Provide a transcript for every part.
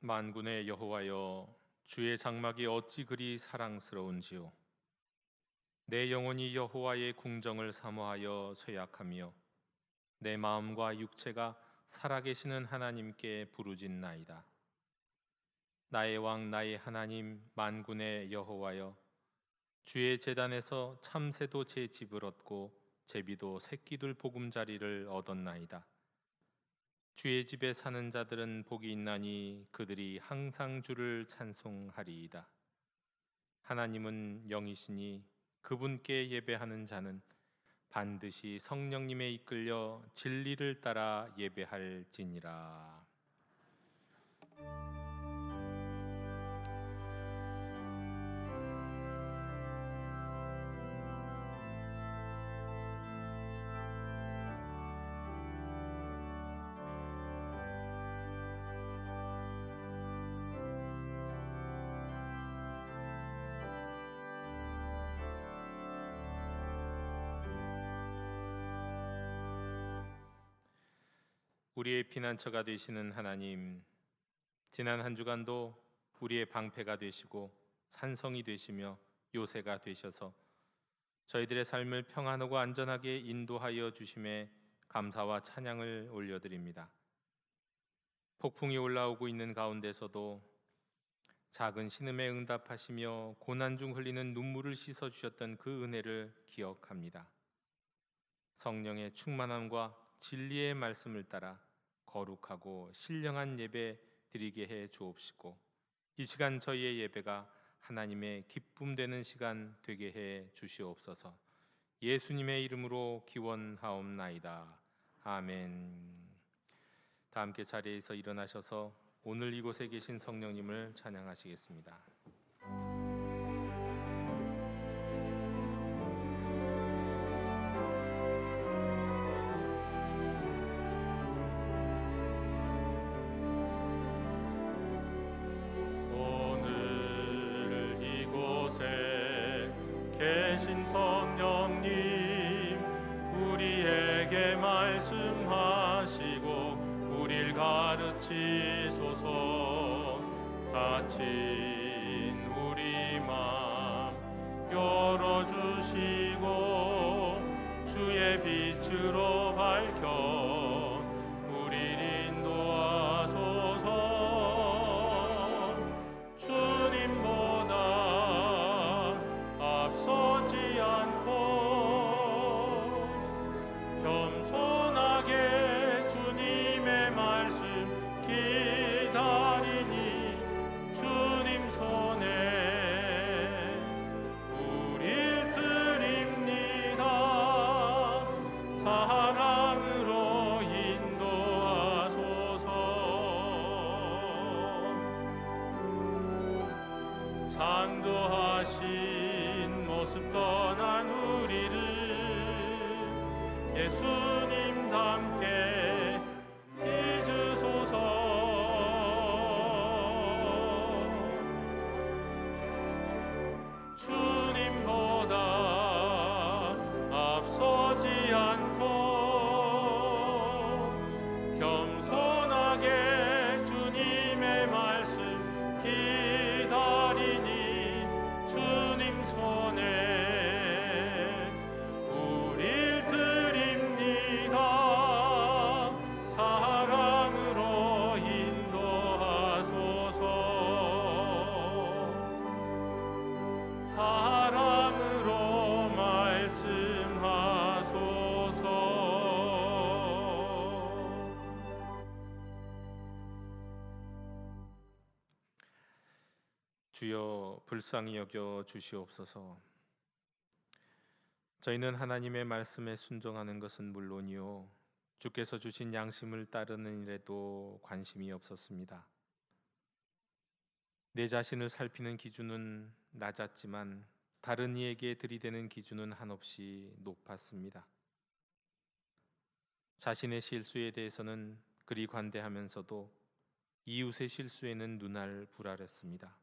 만군의 여호와여, 주의 장막이 어찌 그리 사랑스러운지요. 내 영혼이 여호와의 궁정을 사모하여 쇠약하며 내 마음과 육체가 살아계시는 하나님께 부르짖나이다. 나의 왕 나의 하나님 만군의 여호와여, 주의 제단에서 참새도 제 집을 얻고 제비도 새끼들 보금자리를 얻었나이다. 주의 집에 사는 자들은 복이 있나니 그들이 항상 주를 찬송하리이다. 하나님은 영이시니 그분께 예배하는 자는 반드시 성령님에 이끌려 진리를 따라 예배할지니라. 우리의 피난처가 되시는 하나님, 지난 한 주간도 우리의 방패가 되시고 산성이 되시며 요새가 되셔서 저희들의 삶을 평안하고 안전하게 인도하여 주심에 감사와 찬양을 올려드립니다. 폭풍이 올라오고 있는 가운데서도 작은 신음에 응답하시며 고난 중 흘리는 눈물을 씻어주셨던 그 은혜를 기억합니다. 성령의 충만함과 진리의 말씀을 따라 거룩하고 신령한 예배 드리게 해 주옵시고, 이 시간 저희의 예배가 하나님의 기쁨 되는 시간 되게 해 주시옵소서. 예수님의 이름으로 기원하옵나이다. 아멘. 다 함께 자리에서 일어나셔서 오늘 이곳에 계신 성령님을 찬양하시겠습니다. 계신 성령님, 우리에게 말씀하시고 우릴 가르치소서. 다친 우리 맘 열어주시고 주의 빛으로 밝혀 우릴 인도하소서. 주님보다 앞서지 않고 겸손하게 주님의 말씀 기다리니 주님 손에 우릴 드립니다. 사랑으로 인도하소서. 창조하신 모습 떠난 우리를 예수님 닮게 빚으소서. 주님보다 앞서지 않고 겸손하게 주님의 말씀 기다리니 주님 손에 우릴 드립니다. 사랑으로 인도하소서. 사랑으로 말씀하소서. 주여 불쌍히 여겨 주시옵소서. 저희는 하나님의 말씀에 순종하는 것은 물론이요, 주께서 주신 양심을 따르는 일에도 관심이 없었습니다. 내 자신을 살피는 기준은 낮았지만 다른 이에게 들이대는 기준은 한없이 높았습니다. 자신의 실수에 대해서는 그리 관대하면서도 이웃의 실수에는 눈알 불알했습니다.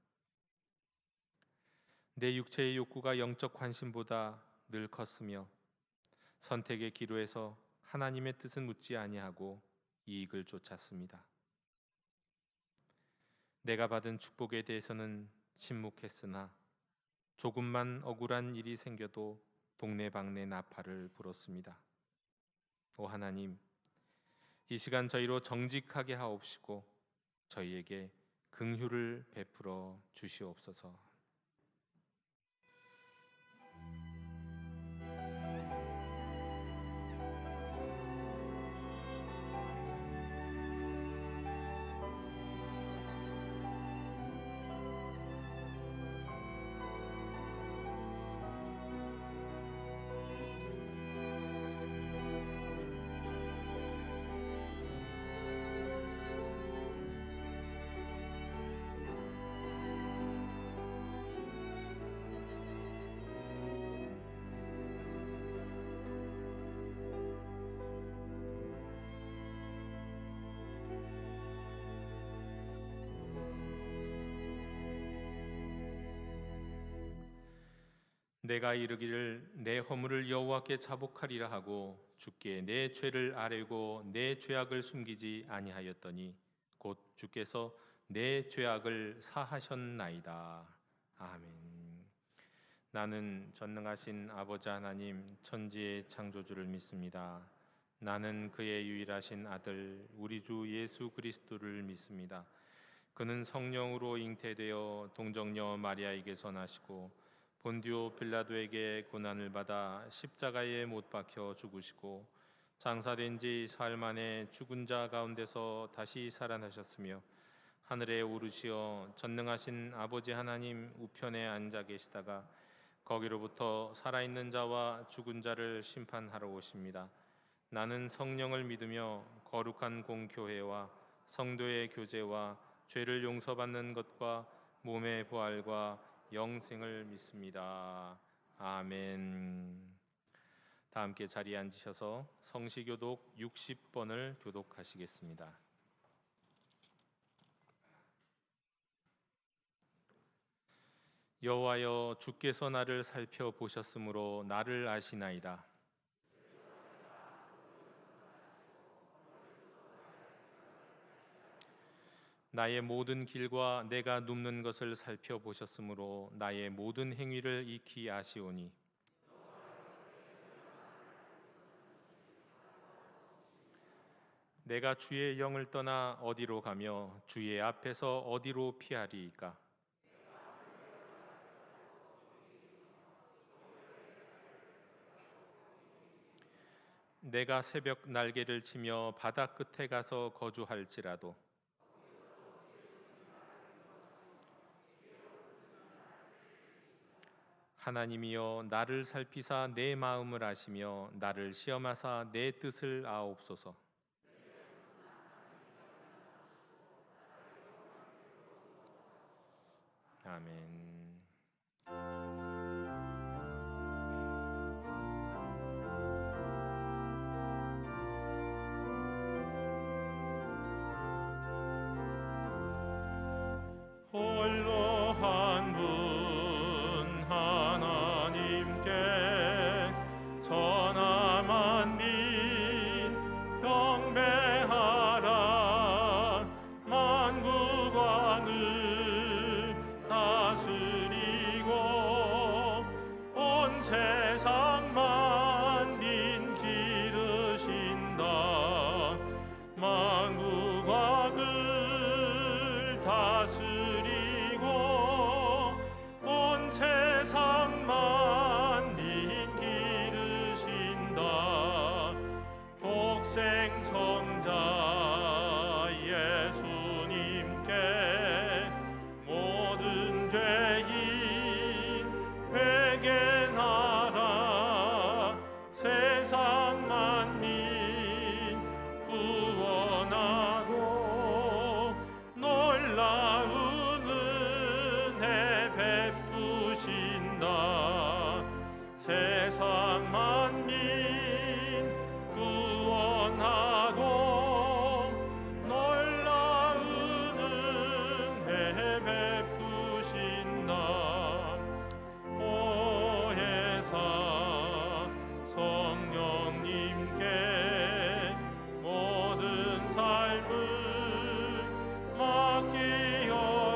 내 육체의 욕구가 영적 관심보다 늘 컸으며 선택의 기로에서 하나님의 뜻은 묻지 아니하고 이익을 쫓았습니다. 내가 받은 축복에 대해서는 침묵했으나 조금만 억울한 일이 생겨도 동네방네 나팔을 불었습니다. 오 하나님, 이 시간 저희로 정직하게 하옵시고 저희에게 긍휼을 베풀어 주시옵소서. 내가 이르기를 내 허물을 여호와께 자복하리라 하고 주께 내 죄를 아뢰고 내 죄악을 숨기지 아니하였더니 곧 주께서 내 죄악을 사하셨나이다. 아멘. 나는 전능하신 아버지 하나님 천지의 창조주를 믿습니다. 나는 그의 유일하신 아들 우리 주 예수 그리스도를 믿습니다. 그는 성령으로 잉태되어 동정녀 마리아에게서 나시고 본디오 빌라도에게 고난을 받아 십자가에 못 박혀 죽으시고 장사된 지 사흘 만에 죽은 자 가운데서 다시 살아나셨으며 하늘에 오르시어 전능하신 아버지 하나님 우편에 앉아 계시다가 거기로부터 살아있는 자와 죽은 자를 심판하러 오십니다. 나는 성령을 믿으며 거룩한 공교회와 성도의 교제와 죄를 용서받는 것과 몸의 부활과 영생을 믿습니다. 아멘. 다 함께 자리에 앉으셔서 성시교독 60번을 교독하시겠습니다. 여호와여, 주께서 나를 살펴보셨으므로 나를 아시나이다. 나의 모든 길과 내가 눕는 것을 살펴보셨으므로 나의 모든 행위를 익히 아시오니 내가 주의 영을 떠나 어디로 가며 주의 앞에서 어디로 피하리이까? 내가 새벽 날개를 치며 바다 끝에 가서 거주할지라도 하나님이여, 나를 살피사 내 마음을 아시며 나를 시험하사 내 뜻을 아옵소서. 아멘. 홀로 한 분 하나님께 전하 만민 경배하라. 만국왕을 다스리고 온 세상 만민 기르신다. 만국왕을 다스리고 온 세상 만민 기르신다. 독생 성자 예수님께 모든 죄인 회개하라. 세상 만민 구원하고 놀라운 은혜 베푸신다. 세상 만민 구원하고 놀라운 은혜 베푸신다. 보혜사 성령님께 모든 삶을 맡기어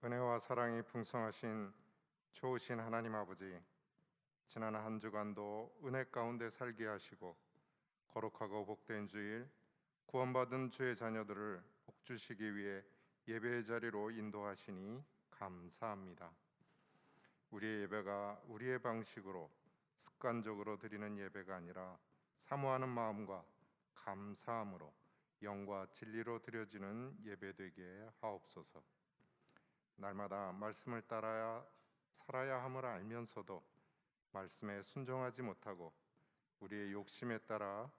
은혜와 사랑이 풍성하신 좋으신 하나님 아버지, 지난 한 주간도 은혜 가운데 살게 하시고 거룩하고 복된 주일, 구원받은 주의 자녀들을 복주시기 위해 예배의 자리로 인도하시니 감사합니다. 우리의 예배가 우리의 방식으로 습관적으로 드리는 예배가 아니라 사모하는 마음과 감사함으로 영과 진리로 드려지는 예배 되게 하옵소서. 날마다 말씀을 따라야 살아야 함을 알면서도 말씀에 순종하지 못하고 우리의 욕심에 따라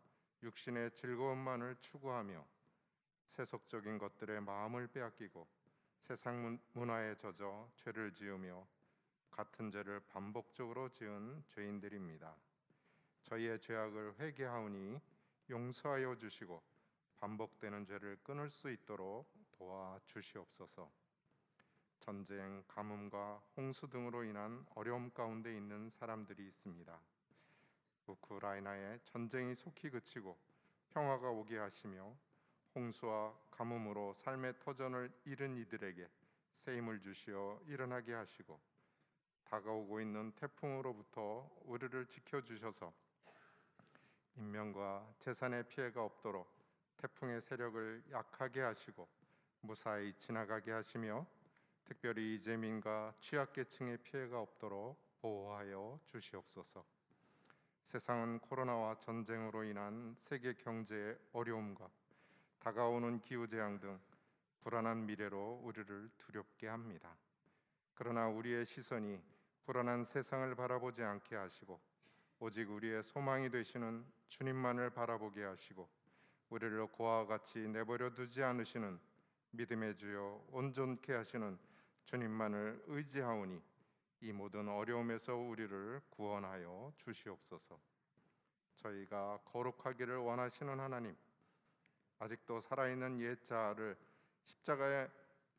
육신의 즐거움만을 추구하며 세속적인 것들에 마음을 빼앗기고 세상 문화에 젖어 죄를 지으며 같은 죄를 반복적으로 지은 죄인들입니다. 저희의 죄악을 회개하오니 용서하여 주시고 반복되는 죄를 끊을 수 있도록 도와주시옵소서. 전쟁, 가뭄과 홍수 등으로 인한 어려움 가운데 있는 사람들이 있습니다. 우크라이나의 전쟁이 속히 그치고 평화가 오게 하시며 홍수와 가뭄으로 삶의 터전을 잃은 이들에게 새 힘을 주시어 일어나게 하시고 다가오고 있는 태풍으로부터 우리를 지켜주셔서 인명과 재산의 피해가 없도록 태풍의 세력을 약하게 하시고 무사히 지나가게 하시며 특별히 이재민과 취약계층의 피해가 없도록 보호하여 주시옵소서. 세상은 코로나와 전쟁으로 인한 세계 경제의 어려움과 다가오는 기후재앙 등 불안한 미래로 우리를 두렵게 합니다. 그러나 우리의 시선이 불안한 세상을 바라보지 않게 하시고 오직 우리의 소망이 되시는 주님만을 바라보게 하시고 우리를 고아와 같이 내버려 두지 않으시는 믿음의 주여 온전케 하시는 주님만을 의지하오니 이 모든 어려움에서 우리를 구원하여 주시옵소서. 저희가 거룩하기를 원하시는 하나님, 아직도 살아있는 옛 자아를 십자가에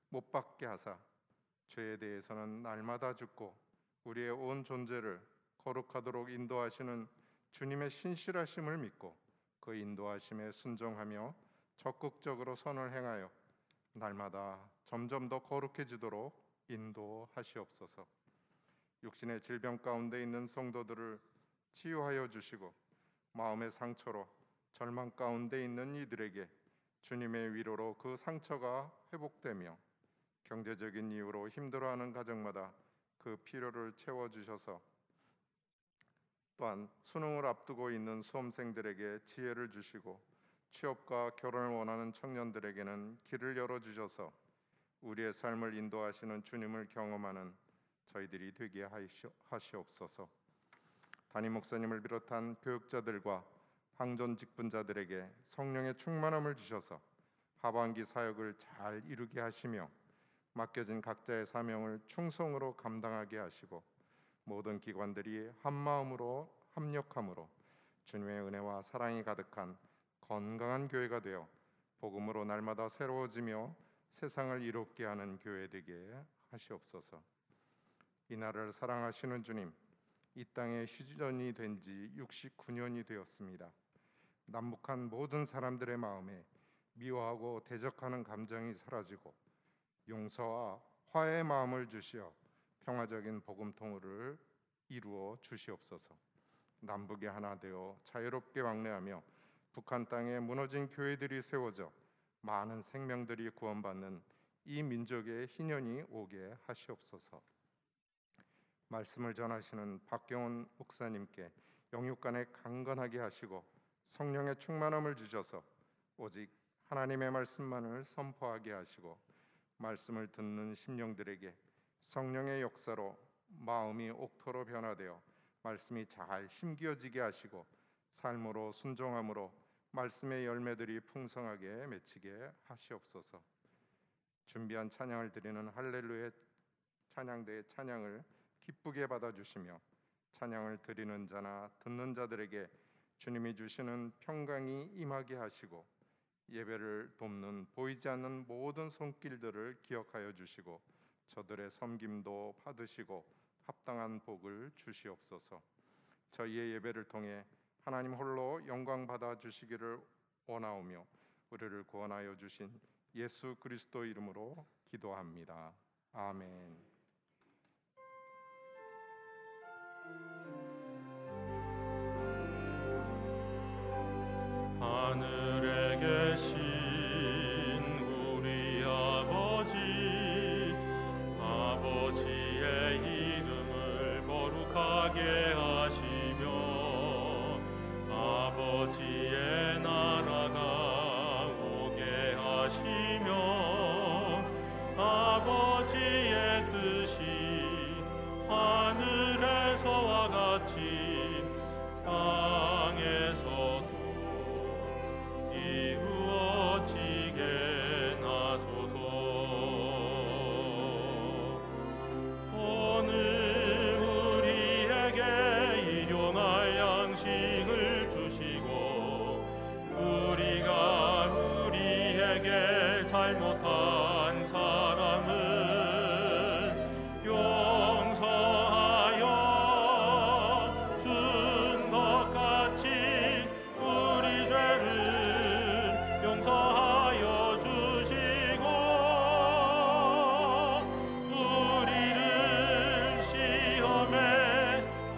못 박게 하사 죄에 대해서는 날마다 죽고 우리의 온 존재를 거룩하도록 인도하시는 주님의 신실하심을 믿고 그 인도하심에 순종하며 적극적으로 선을 행하여 날마다 점점 더 거룩해지도록 인도하시옵소서. 육신의 질병 가운데 있는 성도들을 치유하여 주시고 마음의 상처로 절망 가운데 있는 이들에게 주님의 위로로 그 상처가 회복되며 경제적인 이유로 힘들어하는 가정마다 그 필요를 채워주셔서 또한 수능을 앞두고 있는 수험생들에게 지혜를 주시고 취업과 결혼을 원하는 청년들에게는 길을 열어주셔서 우리의 삶을 인도하시는 주님을 경험하는 저희들이 되게 하시옵소서. 담임 목사님을 비롯한 교육자들과 황존 직분자들에게 성령의 충만함을 주셔서 하반기 사역을 잘 이루게 하시며 맡겨진 각자의 사명을 충성으로 감당하게 하시고 모든 기관들이 한 마음으로 합력함으로 주님의 은혜와 사랑이 가득한 건강한 교회가 되어 복음으로 날마다 새로워지며 세상을 이롭게 하는 교회 되게 하시옵소서. 이 나라를 사랑하시는 주님, 이 땅에 휴전이 된 지 69년이 되었습니다. 남북한 모든 사람들의 마음에 미워하고 대적하는 감정이 사라지고 용서와 화해의 마음을 주시어 평화적인 복음 통일을 이루어 주시옵소서. 남북이 하나 되어 자유롭게 왕래하며 북한 땅에 무너진 교회들이 세워져 많은 생명들이 구원받는 이 민족의 희년이 오게 하시옵소서. 말씀을 전하시는 박경훈 목사님께 영육간에 강건하게 하시고 성령의 충만함을 주셔서 오직 하나님의 말씀만을 선포하게 하시고 말씀을 듣는 심령들에게 성령의 역사로 마음이 옥토로 변화되어 말씀이 잘 심겨지게 하시고 삶으로 순종함으로 말씀의 열매들이 풍성하게 맺히게 하시옵소서. 준비한 찬양을 드리는 할렐루야 찬양대의 찬양을 기쁘게 받아주시며 찬양을 드리는 자나 듣는 자들에게 주님이 주시는 평강이 임하게 하시고 예배를 돕는 보이지 않는 모든 손길들을 기억하여 주시고 저들의 섬김도 받으시고 합당한 복을 주시옵소서. 저희의 예배를 통해 하나님 홀로 영광 받아 주시기를 원하오며 우리를 구원하여 주신 예수 그리스도 이름으로 기도합니다. 아멘. 하늘에 계신 우리 아버지, 아버지의 이름을 거룩하게 하시며 아버지의 나라가 오게 하시며 아버지의 뜻이 하늘에서와 같이 땅에서도 이루어지게 하소서. 오늘 우리에게 일용할 양식을 주시고 우리가 우리에게 잘못한 사람을 용서하여 준 것 같이 우리 죄를 용서하여 주시고 우리를 시험에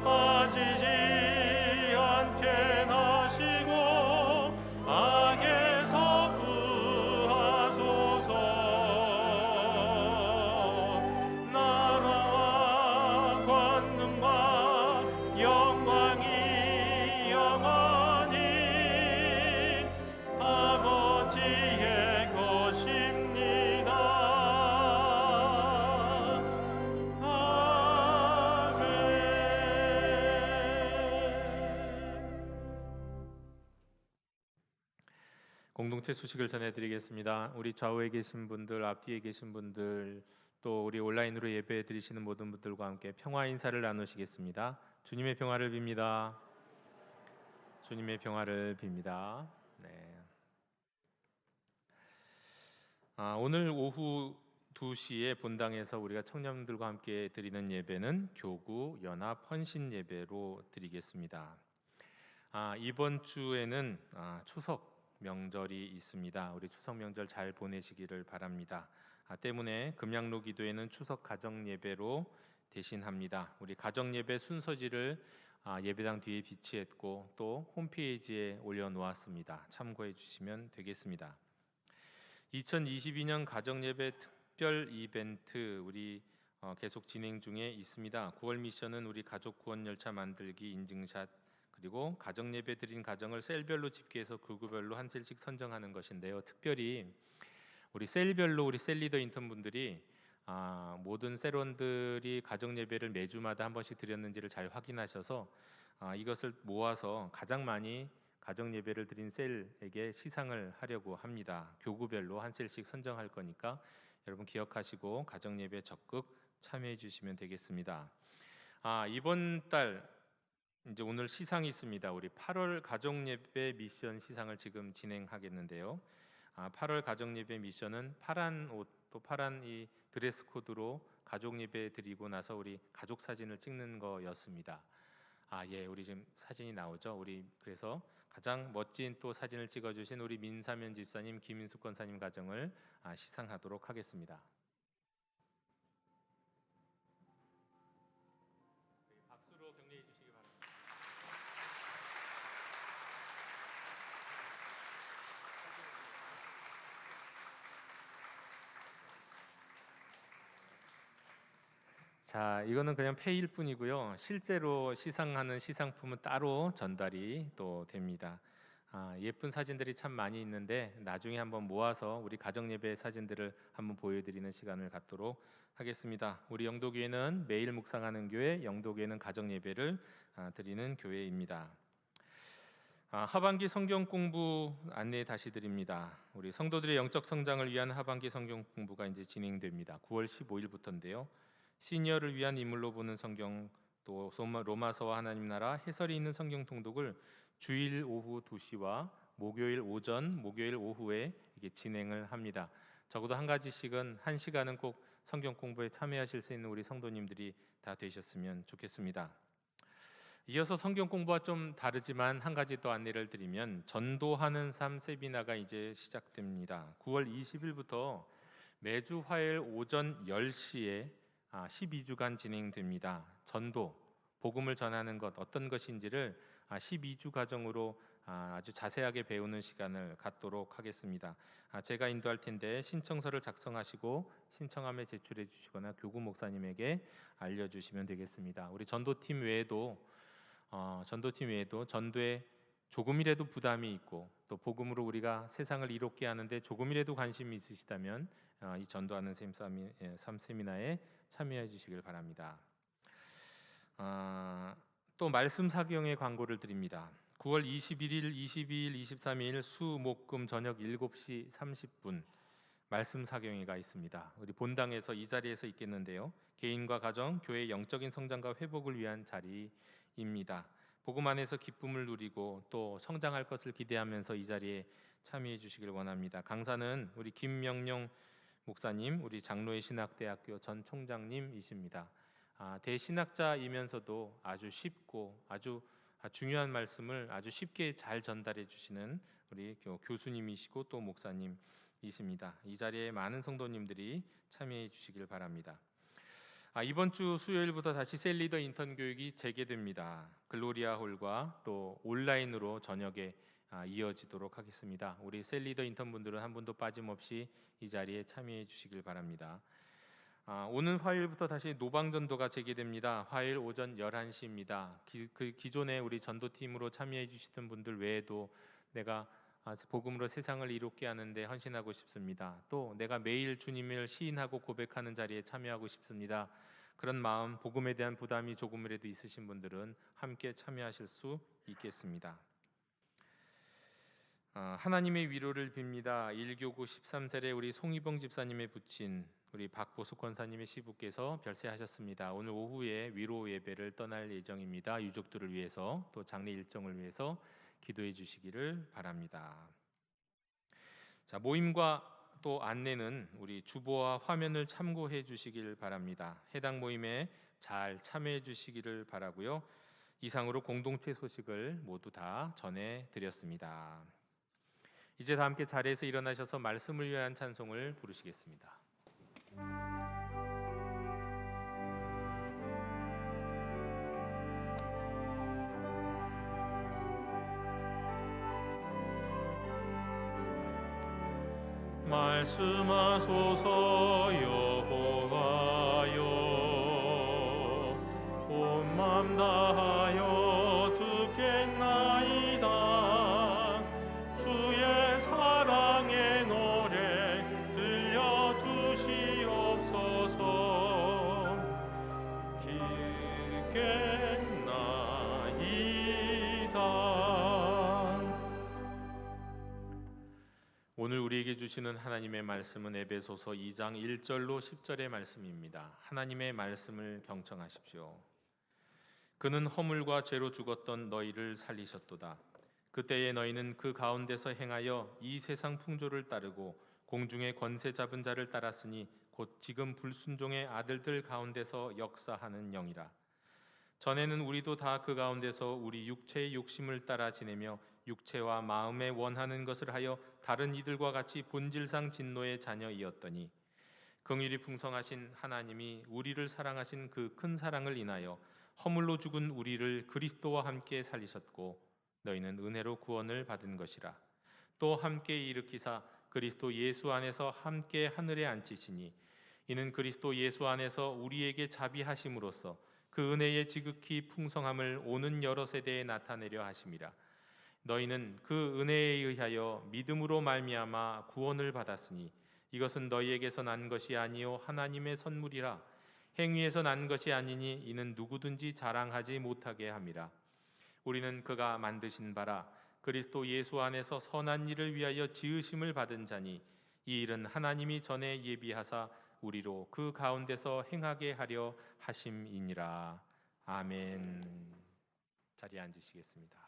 빠지지 않게 하시고 악에서 구하소서. 나라와 권능과 영광이 영원히 아버지의 것입니다. 공동체 소식을 전해드리겠습니다. 우리 좌우에 계신 분들, 앞뒤에 계신 분들, 또 우리 온라인으로 예배 드리시는 모든 분들과 함께 평화 인사를 나누시겠습니다. 주님의 평화를 빕니다. 주님의 평화를 빕니다. 네. 오늘 오후 2시에 본당에서 우리가 청년들과 함께 드리는 예배는 교구 연합 헌신 예배로 드리겠습니다. 이번 주에는 추석 명절이 있습니다. 우리 추석 명절 잘 보내시기를 바랍니다. 때문에 금양로 기도회는 추석 가정 예배로 대신합니다. 우리 가정 예배 순서지를 예배당 뒤에 비치했고 또 홈페이지에 올려놓았습니다. 참고해 주시면 되겠습니다. 2022년 가정 예배 특별 이벤트 우리 계속 진행 중에 있습니다. 9월 미션은 우리 가족 구원 열차 만들기 인증샷, 그리고 가정 예배 드린 가정을 셀별로 집계해서 교구별로 한 셀씩 선정하는 것인데요. 특별히 우리 셀별로 우리 셀리더 인턴분들이 모든 셀원들이 가정 예배를 매주마다 한 번씩 드렸는지를 잘 확인하셔서 이것을 모아서 가장 많이 가정 예배를 드린 셀에게 시상을 하려고 합니다. 교구별로 한 셀씩 선정할 거니까 여러분 기억하시고 가정 예배 적극 참여해 주시면 되겠습니다. 이번 달 이제 오늘 시상이 있습니다. 우리 8월 가정 예배 미션 시상을 지금 진행하겠는데요. 8월 가정 예배 미션은 파란 옷 또 파란 이 드레스 코드로 가족 예배 드리고 나서 우리 가족 사진을 찍는 거였습니다. 예, 우리 지금 사진이 나오죠. 우리 그래서 가장 멋진 또 사진을 찍어주신 우리 민사면 집사님, 김인숙 권사님 가정을 시상하도록 하겠습니다. 박수로 격려해 주시기 바랍니다. 자, 이거는 그냥 페이일 뿐이고요. 실제로 시상하는 시상품은 따로 전달이 또 됩니다. 예쁜 사진들이 참 많이 있는데 나중에 한번 모아서 우리 가정 예배 사진들을 한번 보여드리는 시간을 갖도록 하겠습니다. 우리 영도교회는 매일 묵상하는 교회, 영도교회는 가정 예배를 드리는 교회입니다. 하반기 성경 공부 안내 다시 드립니다. 우리 성도들의 영적 성장을 위한 하반기 성경 공부가 이제 진행됩니다. 9월 15일부터인데요. 시니어를 위한 인물로 보는 성경, 또 로마서와 하나님 나라 해설이 있는 성경 통독을 주일 오후 2시와 목요일 오전, 목요일 오후에 이게 진행을 합니다. 적어도 한 가지씩은 1시간은 꼭 성경 공부에 참여하실 수 있는 우리 성도님들이 다 되셨으면 좋겠습니다. 이어서 성경 공부와 좀 다르지만 한 가지 더 안내를 드리면 전도하는 삶 세미나가 이제 시작됩니다. 9월 20일부터 매주 화요일 오전 10시에 12주간 진행됩니다. 전도, 복음을 전하는 것 어떤 것인지를 12주 과정으로 아주 자세하게 배우는 시간을 갖도록 하겠습니다. 제가 인도할 텐데 신청서를 작성하시고 신청함에 제출해 주시거나 교구 목사님에게 알려주시면 되겠습니다. 우리 전도팀 외에도 전도에 조금이라도 부담이 있고 또 복음으로 우리가 세상을 이롭게 하는데 조금이라도 관심이 있으시다면 이 전도하는 셈 세미나에 참여해 주시길 바랍니다. 또 말씀 사경의 광고를 드립니다. 9월 21일, 22일, 23일 수, 목, 금 저녁 7시 30분 말씀 사경회가 있습니다. 우리 본당에서 이 자리에서 있겠는데요. 개인과 가정, 교회의 영적인 성장과 회복을 위한 자리입니다. 복음 안에서 기쁨을 누리고 또 성장할 것을 기대하면서 이 자리에 참여해 주시길 원합니다. 강사는 우리 김명룡 목사님, 우리 장로의 신학대학교 전 총장님이십니다. 대신학자이면서도 아주 쉽고 아주 중요한 말씀을 아주 쉽게 잘 전달해 주시는 우리 교수님이시고 또 목사님이십니다. 이 자리에 많은 성도님들이 참여해 주시길 바랍니다. 이번 주 수요일부터 다시 셀리더 인턴 교육이 재개됩니다. 글로리아 홀과 또 온라인으로 저녁에 이어지도록 하겠습니다. 우리 셀리더 인턴 분들은 한 분도 빠짐없이 이 자리에 참여해 주시길 바랍니다. 오는 화요일부터 다시 노방전도가 재개됩니다. 화요일 오전 11시입니다. 기존에 우리 전도팀으로 참여해 주시던 분들 외에도 내가 복음으로 세상을 이롭게 하는데 헌신하고 싶습니다. 또 내가 매일 주님을 시인하고 고백하는 자리에 참여하고 싶습니다. 그런 마음, 복음에 대한 부담이 조금이라도 있으신 분들은 함께 참여하실 수 있겠습니다. 하나님의 위로를 빕니다. 1교구 13세례 우리 송희봉 집사님의 부친 우리 박보숙 권사님의 시부께서 별세하셨습니다. 오늘 오후에 위로 예배를 떠날 예정입니다. 유족들을 위해서 또 장례 일정을 위해서 기도해 주시기를 바랍니다. 모임과 또 안내는 우리 주보와 화면을 참고해 주시길 바랍니다. 해당 모임에 잘 참여해 주시기를 바라고요. 이상으로 공동체 소식을 모두 다 전해 드렸습니다. 이제 다 함께 자리에서 일어나셔서 말씀을 위한 찬송을 부르시겠습니다. 말씀하소서 여호와여, 온 맘 다하여 듣겠나이다. 주의 사랑의 노래 들려주시옵소서. 오늘 우리에게 주시는 하나님의 말씀은 에베소서 2장 1절로 10절의 말씀입니다. 하나님의 말씀을 경청하십시오. 그는 허물과 죄로 죽었던 너희를 살리셨도다. 그때에 너희는 그 가운데서 행하여 이 세상 풍조를 따르고 공중의 권세 잡은 자를 따랐으니 곧 지금 불순종의 아들들 가운데서 역사하는 영이라. 전에는 우리도 다 그 가운데서 우리 육체의 욕심을 따라 지내며 육체와 마음에 원하는 것을 하여 다른 이들과 같이 본질상 진노의 자녀이었더니 긍휼이 풍성하신 하나님이 우리를 사랑하신 그 큰 사랑을 인하여 허물로 죽은 우리를 그리스도와 함께 살리셨고 너희는 은혜로 구원을 받은 것이라. 또 함께 일으키사 그리스도 예수 안에서 함께 하늘에 앉히시니 이는 그리스도 예수 안에서 우리에게 자비하심으로써 그 은혜의 지극히 풍성함을 오는 여러 세대에 나타내려 하심이라. 너희는 그 은혜에 의하여 믿음으로 말미암아 구원을 받았으니 이것은 너희에게서 난 것이 아니요 하나님의 선물이라. 행위에서 난 것이 아니니 이는 누구든지 자랑하지 못하게 함이라. 우리는 그가 만드신 바라 그리스도 예수 안에서 선한 일을 위하여 지으심을 받은 자니 이 일은 하나님이 전에 예비하사 우리로 그 가운데서 행하게 하려 하심이니라. 아멘. 자리에 앉으시겠습니다.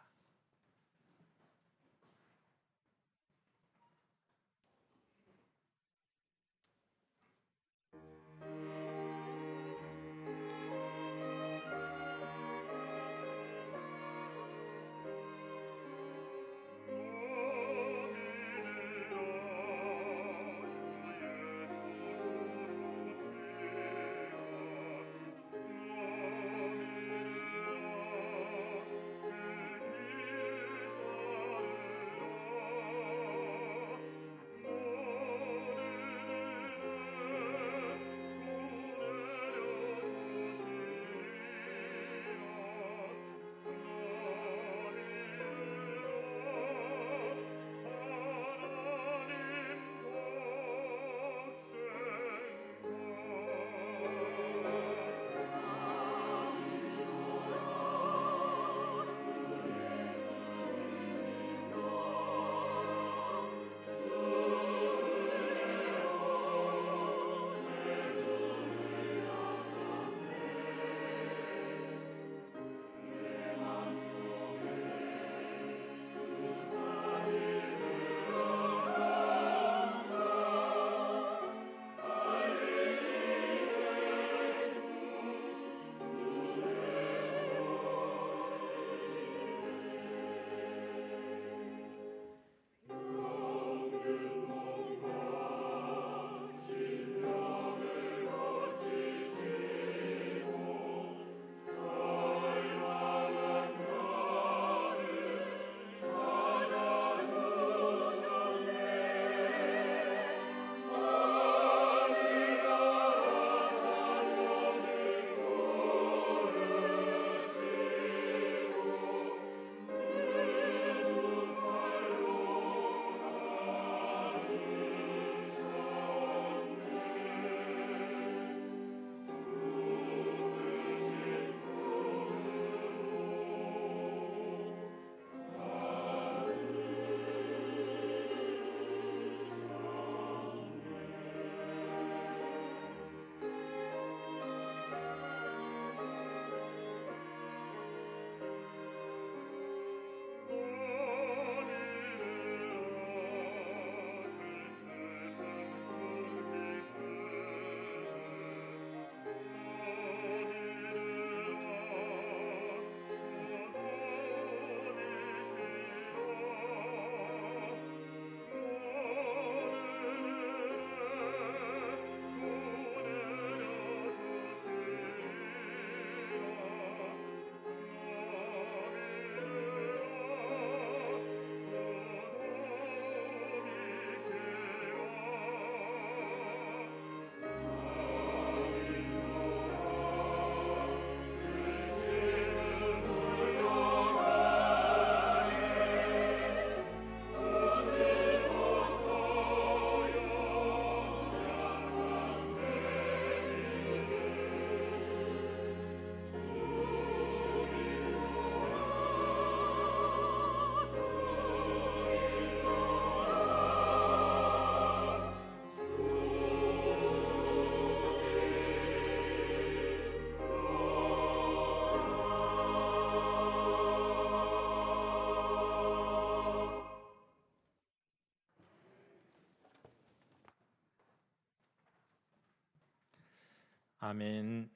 아멘.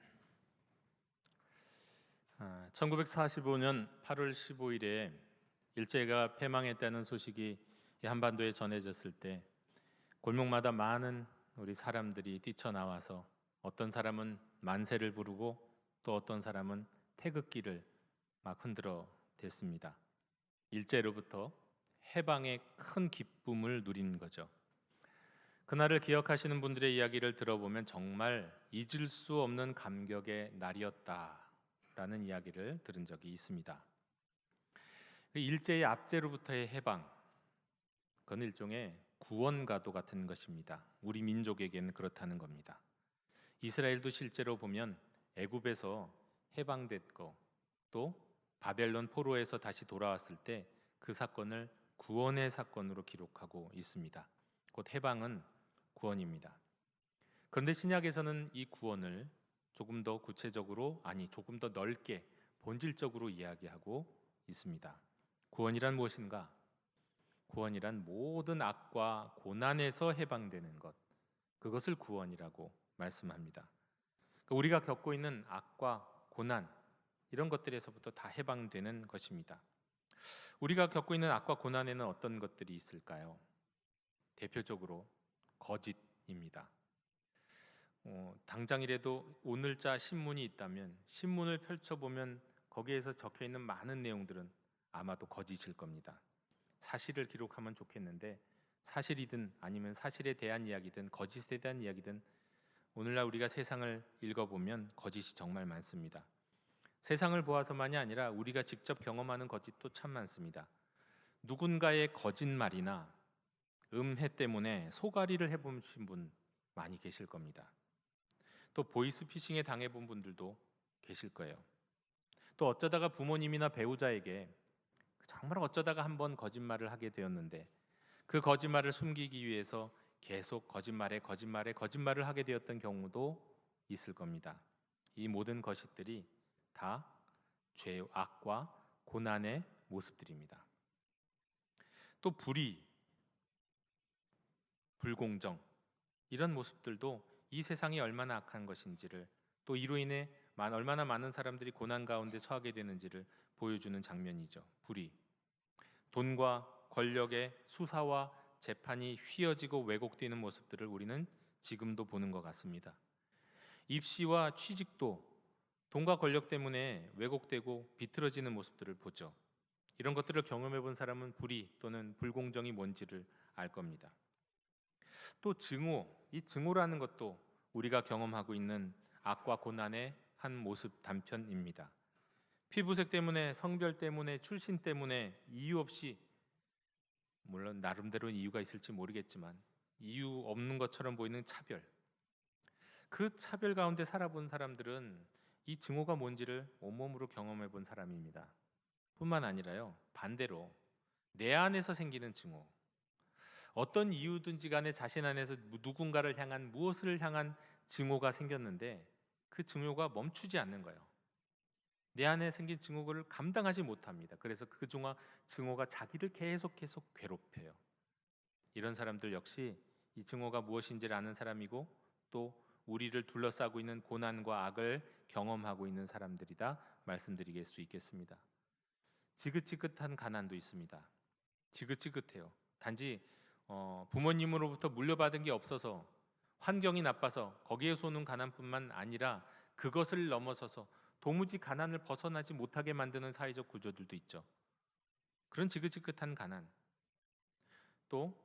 1945년 8월 15일에 일제가 패망했다는 소식이 한반도에 전해졌을 때 골목마다 많은 우리 사람들이 뛰쳐나와서 어떤 사람은 만세를 부르고 또 어떤 사람은 태극기를 막 흔들어 댔습니다. 일제로부터 해방의 큰 기쁨을 누린 거죠. 그날을 기억하시는 분들의 이야기를 들어보면 정말 잊을 수 없는 감격의 날이었다라는 이야기를 들은 적이 있습니다. 일제의 압제로부터의 해방, 그건 일종의 구원과도 같은 것입니다. 우리 민족에게는 그렇다는 겁니다. 이스라엘도 실제로 보면 애굽에서 해방됐고 또 바벨론 포로에서 다시 돌아왔을 때 그 사건을 구원의 사건으로 기록하고 있습니다. 곧 해방은 구원입니다. 그런데 신약에서는 이 구원을 조금 더 구체적으로, 조금 더 넓게 본질적으로 이야기하고 있습니다. 구원이란 무엇인가? 구원이란 모든 악과 고난에서 해방되는 것, 그것을 구원이라고 말씀합니다. 우리가 겪고 있는 악과 고난, 이런 것들에서부터 다 해방되는 것입니다. 우리가 겪고 있는 악과 고난에는 어떤 것들이 있을까요? 대표적으로 거짓입니다. 당장이라도 오늘자 신문이 있다면 신문을 펼쳐보면 거기에서 적혀있는 많은 내용들은 아마도 거짓일 겁니다. 사실을 기록하면 좋겠는데 사실이든 아니면 사실에 대한 이야기든 거짓에 대한 이야기든 오늘날 우리가 세상을 읽어보면 거짓이 정말 많습니다. 세상을 보아서만이 아니라 우리가 직접 경험하는 거짓도 참 많습니다. 누군가의 거짓말이나 음해 때문에 소가리를 해보신 분 많이 계실 겁니다. 또 보이스피싱에 당해본 분들도 계실 거예요. 또 어쩌다가 부모님이나 배우자에게 정말 어쩌다가 한번 거짓말을 하게 되었는데 그 거짓말을 숨기기 위해서 계속 거짓말을 하게 되었던 경우도 있을 겁니다. 이 모든 것들이 다 죄, 악과 고난의 모습들입니다. 또 불의, 불공정, 이런 모습들도 이 세상이 얼마나 악한 것인지를, 또 이로 인해 얼마나 많은 사람들이 고난 가운데 처하게 되는지를 보여주는 장면이죠. 불의, 돈과 권력의 수사와 재판이 휘어지고 왜곡되는 모습들을 우리는 지금도 보는 것 같습니다. 입시와 취직도 돈과 권력 때문에 왜곡되고 비틀어지는 모습들을 보죠. 이런 것들을 경험해 본 사람은 불의 또는 불공정이 뭔지를 알 겁니다. 또 증오, 이 증오라는 것도 우리가 경험하고 있는 악과 고난의 한 모습 단편입니다. 피부색 때문에, 성별 때문에, 출신 때문에 이유 없이, 물론 나름대로 이유가 있을지 모르겠지만 이유 없는 것처럼 보이는 차별, 그 차별 가운데 살아본 사람들은 이 증오가 뭔지를 온몸으로 경험해 본 사람입니다. 뿐만 아니라요, 반대로 내 안에서 생기는 증오, 어떤 이유든지 간에 자신 안에서 누군가를 향한, 무엇을 향한 증오가 생겼는데 그 증오가 멈추지 않는 거예요. 내 안에 생긴 증오를 감당하지 못합니다. 그래서 그 증오가 자기를 계속 괴롭혀요. 이런 사람들 역시 이 증오가 무엇인지를 아는 사람이고 또 우리를 둘러싸고 있는 고난과 악을 경험하고 있는 사람들이다 말씀드릴 수 있겠습니다. 지긋지긋한 가난도 있습니다. 지긋지긋해요. 단지 부모님으로부터 물려받은 게 없어서, 환경이 나빠서 거기에서 오는 가난뿐만 아니라 그것을 넘어서서 도무지 가난을 벗어나지 못하게 만드는 사회적 구조들도 있죠. 그런 지긋지긋한 가난, 또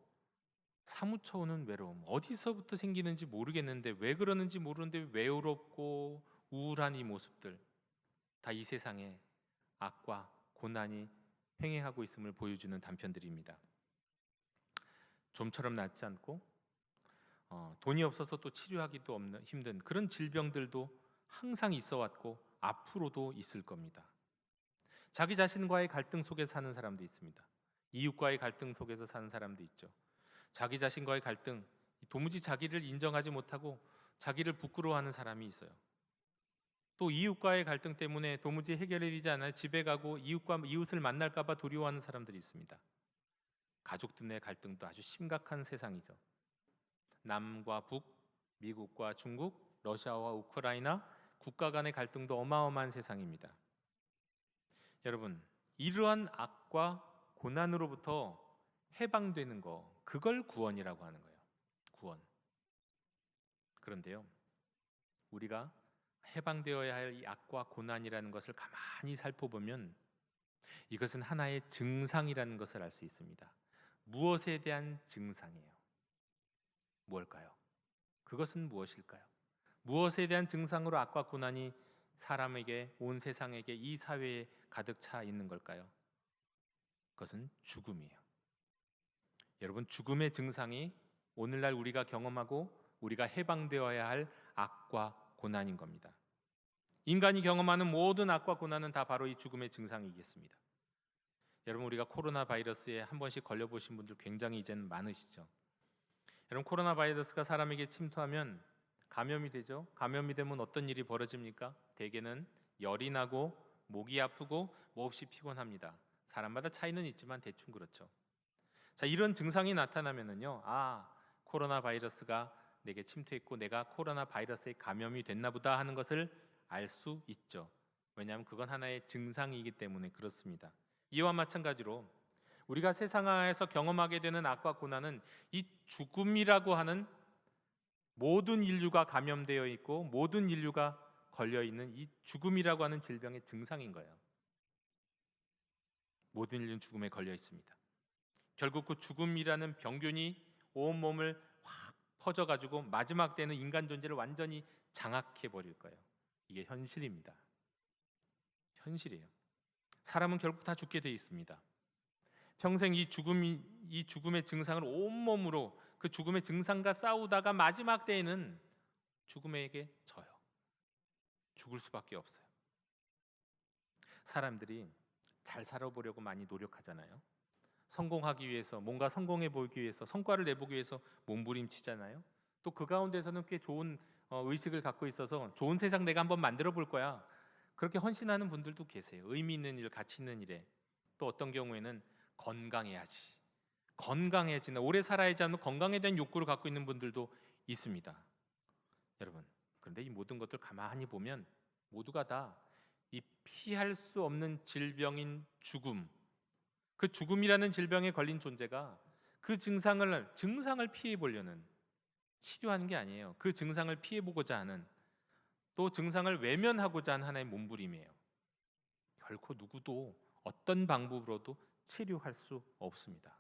사무쳐 오는 외로움, 어디서부터 생기는지 모르겠는데, 왜 그러는지 모르는데 외롭고 우울한 이 모습들, 다 이 세상에 악과 고난이 횡행하고 있음을 보여주는 단편들입니다. 좀처럼 낫지 않고 돈이 없어서 또 치료하기도 힘든 그런 질병들도 항상 있어 왔고 앞으로도 있을 겁니다. 자기 자신과의 갈등 속에 사는 사람도 있습니다. 이웃과의 갈등 속에서 사는 사람도 있죠. 자기 자신과의 갈등, 도무지 자기를 인정하지 못하고 자기를 부끄러워하는 사람이 있어요. 또 이웃과의 갈등 때문에 도무지 해결되지 않아 집에 가고 이웃을 만날까 봐 두려워하는 사람들이 있습니다. 가족들 내 갈등도 아주 심각한 세상이죠. 남과 북, 미국과 중국, 러시아와 우크라이나 국가 간의 갈등도 어마어마한 세상입니다. 여러분, 이러한 악과 고난으로부터 해방되는 거, 그걸 구원이라고 하는 거예요. 구원. 그런데요, 우리가 해방되어야 할 이 악과 고난이라는 것을 가만히 살펴보면 이것은 하나의 증상이라는 것을 알 수 있습니다. 무엇에 대한 증상이에요? 무엇일까요? 그것은 무엇일까요? 무엇에 대한 증상으로 악과 고난이 사람에게, 온 세상에게, 이 사회에 가득 차 있는 걸까요? 그것은 죽음이에요. 여러분, 죽음의 증상이 오늘날 우리가 경험하고 우리가 해방되어야 할 악과 고난인 겁니다. 인간이 경험하는 모든 악과 고난은 다 바로 이 죽음의 증상이겠습니다. 여러분, 우리가 코로나 바이러스에 한 번씩 걸려보신 분들 굉장히 이제는 많으시죠. 여러분, 코로나 바이러스가 사람에게 침투하면 감염이 되죠. 감염이 되면 어떤 일이 벌어집니까? 대개는 열이 나고 목이 아프고 몹시 피곤합니다. 사람마다 차이는 있지만 대충 그렇죠. 자, 이런 증상이 나타나면은요, 코로나 바이러스가 내게 침투했고 내가 코로나 바이러스에 감염이 됐나 보다 하는 것을 알 수 있죠. 왜냐하면 그건 하나의 증상이기 때문에 그렇습니다. 이와 마찬가지로 우리가 세상에서 경험하게 되는 악과 고난은 이 죽음이라고 하는, 모든 인류가 감염되어 있고 모든 인류가 걸려 있는 이 죽음이라고 하는 질병의 증상인 거예요. 모든 인류는 죽음에 걸려 있습니다. 결국 그 죽음이라는 병균이 온 몸을 확 퍼져가지고 마지막 때는 인간 존재를 완전히 장악해 버릴 거예요. 이게 현실입니다. 현실이에요. 사람은 결국 다 죽게 돼 있습니다. 평생 이 죽음의 증상을 온몸으로, 그 죽음의 증상과 싸우다가 마지막 때에는 죽음에게 져요. 죽을 수밖에 없어요. 사람들이 잘 살아보려고 많이 노력하잖아요. 성공하기 위해서, 뭔가 성공해 보이기 위해서, 성과를 내보기 위해서 몸부림치잖아요. 또 그 가운데서는 꽤 좋은 의식을 갖고 있어서 좋은 세상 내가 한번 만들어 볼 거야, 그렇게 헌신하는 분들도 계세요. 의미 있는 일, 가치 있는 일에. 또 어떤 경우에는 건강해야지, 오래 살아야지 하는 건강에 대한 욕구를 갖고 있는 분들도 있습니다. 여러분, 그런데 이 모든 것들 가만히 보면 모두가 다 이 피할 수 없는 질병인 죽음, 그 죽음이라는 질병에 걸린 존재가 그 증상을 피해 보려는, 치료하는 게 아니에요. 그 증상을 피해 보고자 하는, 또 증상을 외면하고자 하는 하나의 몸부림이에요. 결코 누구도 어떤 방법으로도 치료할 수 없습니다.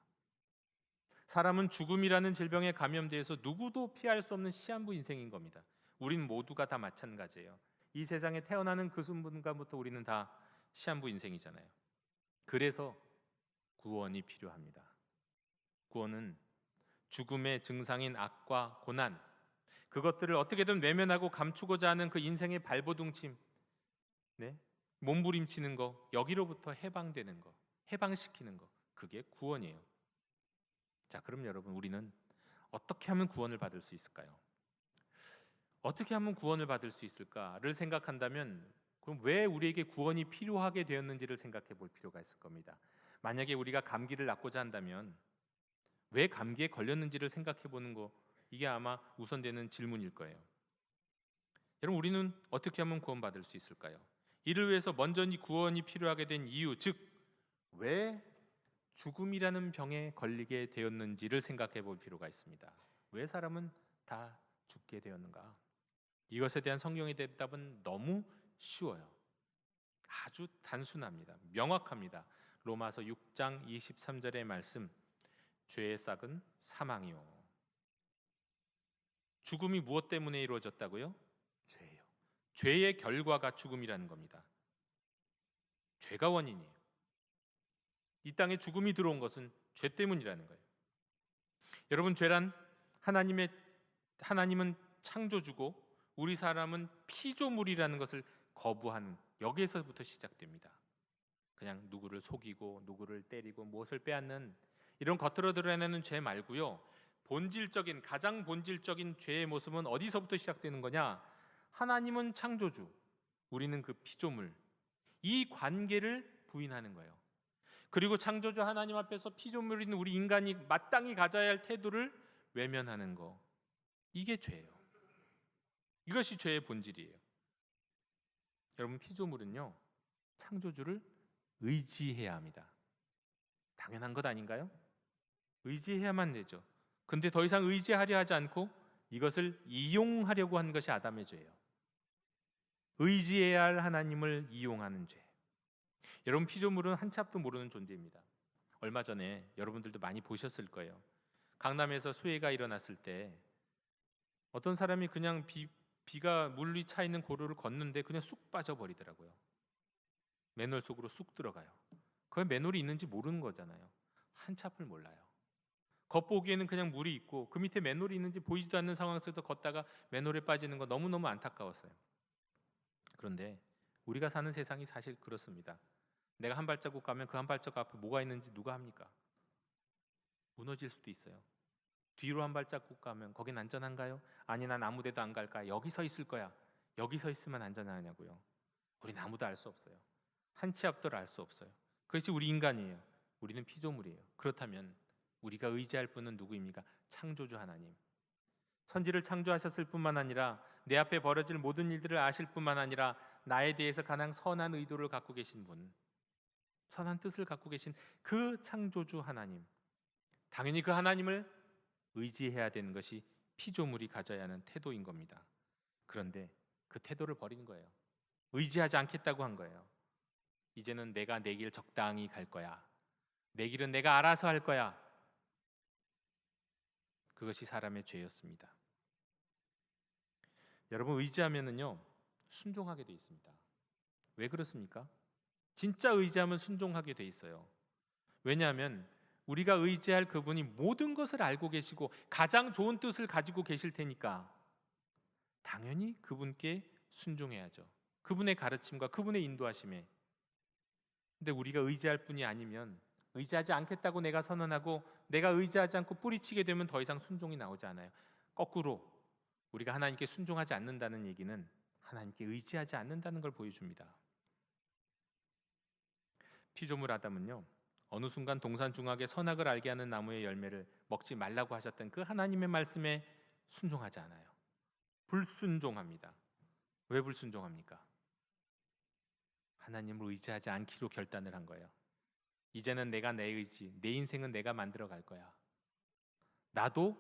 사람은 죽음이라는 질병에 감염돼서 누구도 피할 수 없는 시한부 인생인 겁니다. 우린 모두가 다 마찬가지예요. 이 세상에 태어나는 그 순간부터 우리는 다 시한부 인생이잖아요. 그래서 구원이 필요합니다. 구원은 죽음의 증상인 악과 고난, 그것들을 어떻게든 외면하고 감추고자 하는 그 인생의 발버둥침, 몸부림치는 거, 여기로부터 해방되는 거, 해방시키는 거, 그게 구원이에요. 자, 그럼 여러분, 우리는 어떻게 하면 구원을 받을 수 있을까요? 어떻게 하면 구원을 받을 수 있을까를 생각한다면, 그럼 왜 우리에게 구원이 필요하게 되었는지를 생각해 볼 필요가 있을 겁니다. 만약에 우리가 감기를 낫고자 한다면 왜 감기에 걸렸는지를 생각해 보는 거, 이게 아마 우선되는 질문일 거예요. 여러분, 우리는 어떻게 하면 구원받을 수 있을까요? 이를 위해서 먼저 이 구원이 필요하게 된 이유, 즉 왜 죽음이라는 병에 걸리게 되었는지를 생각해 볼 필요가 있습니다. 왜 사람은 다 죽게 되었는가? 이것에 대한 성경의 대답은 너무 쉬워요. 아주 단순합니다. 명확합니다. 로마서 6장 23절의 말씀, 죄의 싹은 사망이요. 죽음이 무엇 때문에 이루어졌다고요? 죄예요. 죄의 결과가 죽음이라는 겁니다. 죄가 원인이에요. 이 땅에 죽음이 들어온 것은 죄 때문이라는 거예요. 여러분, 죄란 하나님은 창조주고 우리 사람은 피조물이라는 것을 거부하는, 여기에서부터 시작됩니다. 그냥 누구를 속이고 누구를 때리고 무엇을 빼앗는 이런 겉으로 드러내는 죄 말고요, 가장 본질적인 죄의 모습은 어디서부터 시작되는 거냐? 하나님은 창조주, 우리는 그 피조물, 이 관계를 부인하는 거예요. 그리고 창조주 하나님 앞에서 피조물인 우리 인간이 마땅히 가져야 할 태도를 외면하는 거, 이게 죄예요. 이것이 죄의 본질이에요. 여러분, 피조물은요, 창조주를 의지해야 합니다. 당연한 것 아닌가요? 의지해야만 되죠. 근데 더 이상 의지하려 하지 않고 이것을 이용하려고 한 것이 아담의 죄예요. 의지해야 할 하나님을 이용하는 죄. 여러분, 피조물은 한치 앞도 모르는 존재입니다. 얼마 전에 여러분들도 많이 보셨을 거예요. 강남에서 수해가 일어났을 때 어떤 사람이 그냥 비가 물이 차 있는 고로를 걷는데 그냥 쑥 빠져버리더라고요. 맨홀 속으로 쑥 들어가요. 거기 맨홀이 있는지 모르는 거잖아요. 한치 앞을 몰라요. 겉보기에는 그냥 물이 있고 그 밑에 맨홀이 있는지 보이지도 않는 상황 속에서 걷다가 맨홀에 빠지는 거 너무너무 안타까웠어요. 그런데 우리가 사는 세상이 사실 그렇습니다. 내가 한 발자국 가면 그 한 발자국 앞에 뭐가 있는지 누가 합니까? 무너질 수도 있어요. 뒤로 한 발자국 가면 거긴 안전한가요? 아니, 난 아무 데도 안 갈까? 여기 서 있을 거야. 여기 서 있으면 안전하냐고요. 우린 아무도 알 수 없어요. 한치 앞도 알 수 없어요. 그것이 우리 인간이에요. 우리는 피조물이에요. 그렇다면 우리가 의지할 분은 누구입니까? 창조주 하나님. 천지를 창조하셨을 뿐만 아니라 내 앞에 벌어질 모든 일들을 아실 뿐만 아니라 나에 대해서 가장 선한 의도를 갖고 계신 분, 선한 뜻을 갖고 계신 그 창조주 하나님. 당연히 그 하나님을 의지해야 되는 것이 피조물이 가져야 하는 태도인 겁니다. 그런데 그 태도를 버린 거예요. 의지하지 않겠다고 한 거예요. 이제는 내가 내 길 적당히 갈 거야. 내 길은 내가 알아서 할 거야. 그것이 사람의 죄였습니다. 여러분, 의지하면은요, 순종하게 돼 있습니다. 왜 그렇습니까? 진짜 의지하면 순종하게 돼 있어요. 왜냐하면 우리가 의지할 그분이 모든 것을 알고 계시고 가장 좋은 뜻을 가지고 계실 테니까 당연히 그분께 순종해야죠. 그분의 가르침과 그분의 인도하심에. 근데 우리가 의지할 분이 아니면, 의지하지 않겠다고 내가 선언하고 내가 의지하지 않고 뿌리치게 되면 더 이상 순종이 나오지 않아요. 거꾸로 우리가 하나님께 순종하지 않는다는 얘기는 하나님께 의지하지 않는다는 걸 보여줍니다. 피조물 아담은요, 어느 순간 동산중학의 선악을 알게 하는 나무의 열매를 먹지 말라고 하셨던 그 하나님의 말씀에 순종하지 않아요. 불순종합니다. 왜 불순종합니까? 하나님을 의지하지 않기로 결단을 한 거예요. 이제는 내가 내 의지, 내 인생은 내가 만들어 갈 거야. 나도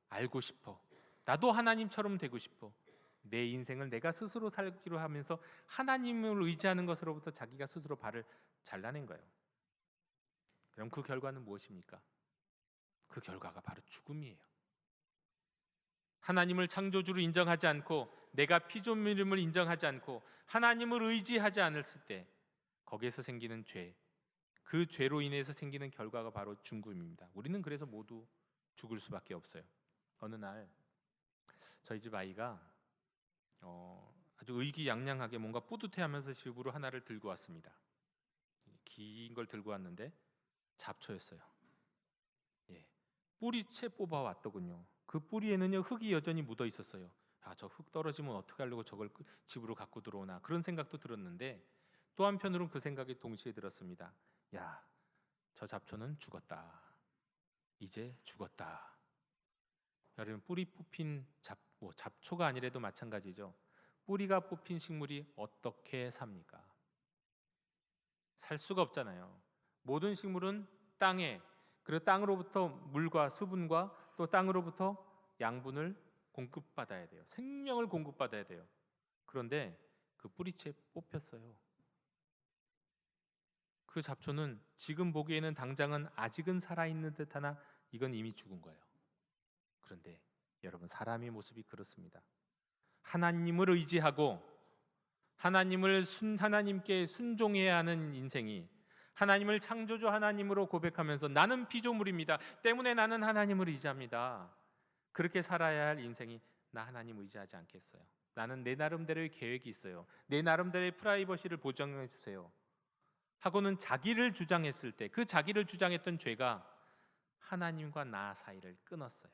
알고 싶어. 나도 하나님처럼 되고 싶어. 내 인생을 내가 스스로 살기로 하면서 하나님을 의지하는 것으로부터 자기가 스스로 발을 잘라낸 거예요. 그럼 그 결과는 무엇입니까? 그 결과가 바로 죽음이에요. 하나님을 창조주로 인정하지 않고 내가 피조물임을 인정하지 않고 하나님을 의지하지 않았을 때 거기에서 생기는 죄, 그 죄로 인해서 생기는 결과가 바로 죽음입니다. 우리는 그래서 모두 죽을 수밖에 없어요. 어느 날 저희 집 아이가 아주 의기양양하게 뭔가 뿌듯해하면서 집으로 하나를 들고 왔습니다. 긴 걸 들고 왔는데 잡초였어요. 뿌리채 뽑아왔더군요. 그 뿌리에는요, 흙이 여전히 묻어 있었어요. 저 흙 떨어지면 어떻게 하려고 저걸 집으로 갖고 들어오나, 그런 생각도 들었는데 또 한편으로는 그 생각이 동시에 들었습니다. 저 잡초는 죽었다. 이제 죽었다. 여러분, 뿌리 뽑힌 잡초가 아니라도 마찬가지죠. 뿌리가 뽑힌 식물이 어떻게 삽니까? 살 수가 없잖아요. 모든 식물은 땅에, 그리고 땅으로부터 물과 수분과 또 땅으로부터 양분을 공급받아야 돼요. 생명을 공급받아야 돼요. 그런데 그 뿌리채 뽑혔어요. 그 잡초는 지금 보기에는 당장은 아직은 살아있는 듯하나 이건 이미 죽은 거예요. 그런데 여러분, 사람의 모습이 그렇습니다. 하나님을 의지하고 하나님께 순종해야 하는 인생이, 하나님을 창조주 하나님으로 고백하면서 나는 피조물입니다. 때문에 나는 하나님을 의지합니다. 그렇게 살아야 할 인생이, 나 하나님 의지하지 않겠어요. 나는 내 나름대로의 계획이 있어요. 내 나름대로의 프라이버시를 보장해 주세요. 하고는 자기를 주장했을 때 그 자기를 주장했던 죄가 하나님과 나 사이를 끊었어요.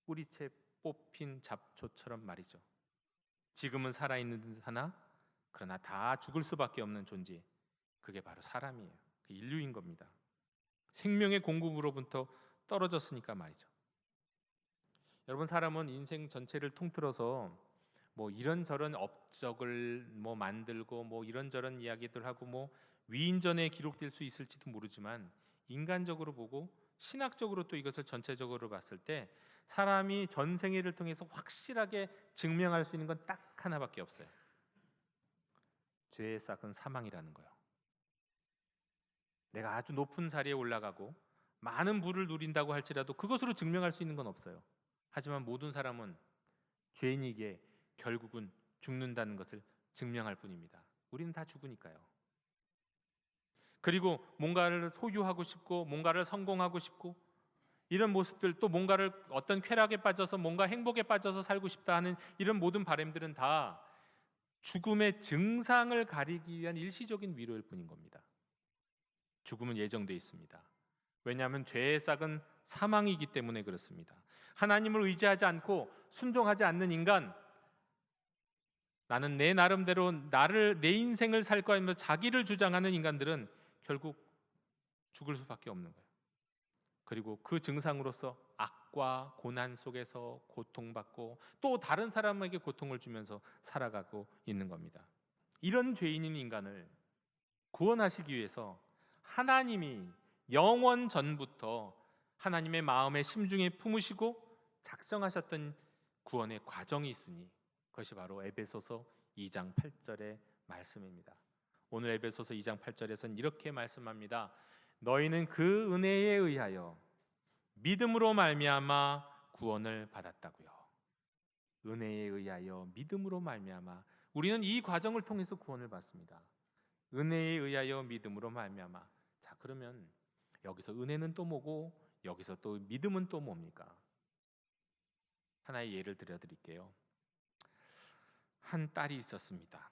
뿌리채 뽑힌 잡초처럼 말이죠. 지금은 살아있는 듯 하나 그러나 다 죽을 수밖에 없는 존재, 그게 바로 사람이에요. 그 인류인 겁니다. 생명의 공급으로부터 떨어졌으니까 말이죠. 여러분, 사람은 인생 전체를 통틀어서 뭐 이런저런 업적을 뭐 만들고 뭐 이런저런 이야기들 하고 뭐 위인전에 기록될 수 있을지도 모르지만, 인간적으로 보고 신학적으로 또 이것을 전체적으로 봤을 때 사람이 전생애를 통해서 확실하게 증명할 수 있는 건 딱 하나밖에 없어요. 죄의 싹은 사망이라는 거예요. 내가 아주 높은 자리에 올라가고 많은 부를 누린다고 할지라도 그것으로 증명할 수 있는 건 없어요. 하지만 모든 사람은 죄인이기에 결국은 죽는다는 것을 증명할 뿐입니다. 우리는 다 죽으니까요. 그리고 뭔가를 소유하고 싶고 뭔가를 성공하고 싶고 이런 모습들, 또 뭔가를 어떤 쾌락에 빠져서 뭔가 행복에 빠져서 살고 싶다 하는 이런 모든 바람들은 다 죽음의 증상을 가리기 위한 일시적인 위로일 뿐인 겁니다. 죽음은 예정되어 있습니다. 왜냐하면 죄의 싹은 사망이기 때문에 그렇습니다. 하나님을 의지하지 않고 순종하지 않는 인간, 나는 내 나름대로 내 인생을 살 거야 하면서 자기를 주장하는 인간들은 결국 죽을 수밖에 없는 거예요. 그리고 그 증상으로서 악과 고난 속에서 고통받고 또 다른 사람에게 고통을 주면서 살아가고 있는 겁니다. 이런 죄인인 인간을 구원하시기 위해서 하나님이 영원 전부터 하나님의 마음의 심중에 품으시고 작성하셨던 구원의 과정이 있으니 그것이 바로 에베소서 2장 8절의 말씀입니다. 오늘 에베소서 2장 8절에서는 이렇게 말씀합니다. 너희는 그 은혜에 의하여 믿음으로 말미암아 구원을 받았다고요. 은혜에 의하여 믿음으로 말미암아, 우리는 이 과정을 통해서 구원을 받습니다. 은혜에 의하여 믿음으로 말미암아. 자, 그러면 여기서 은혜는 또 뭐고 여기서 또 믿음은 또 뭡니까? 하나의 예를 들어드릴게요. 한 딸이 있었습니다.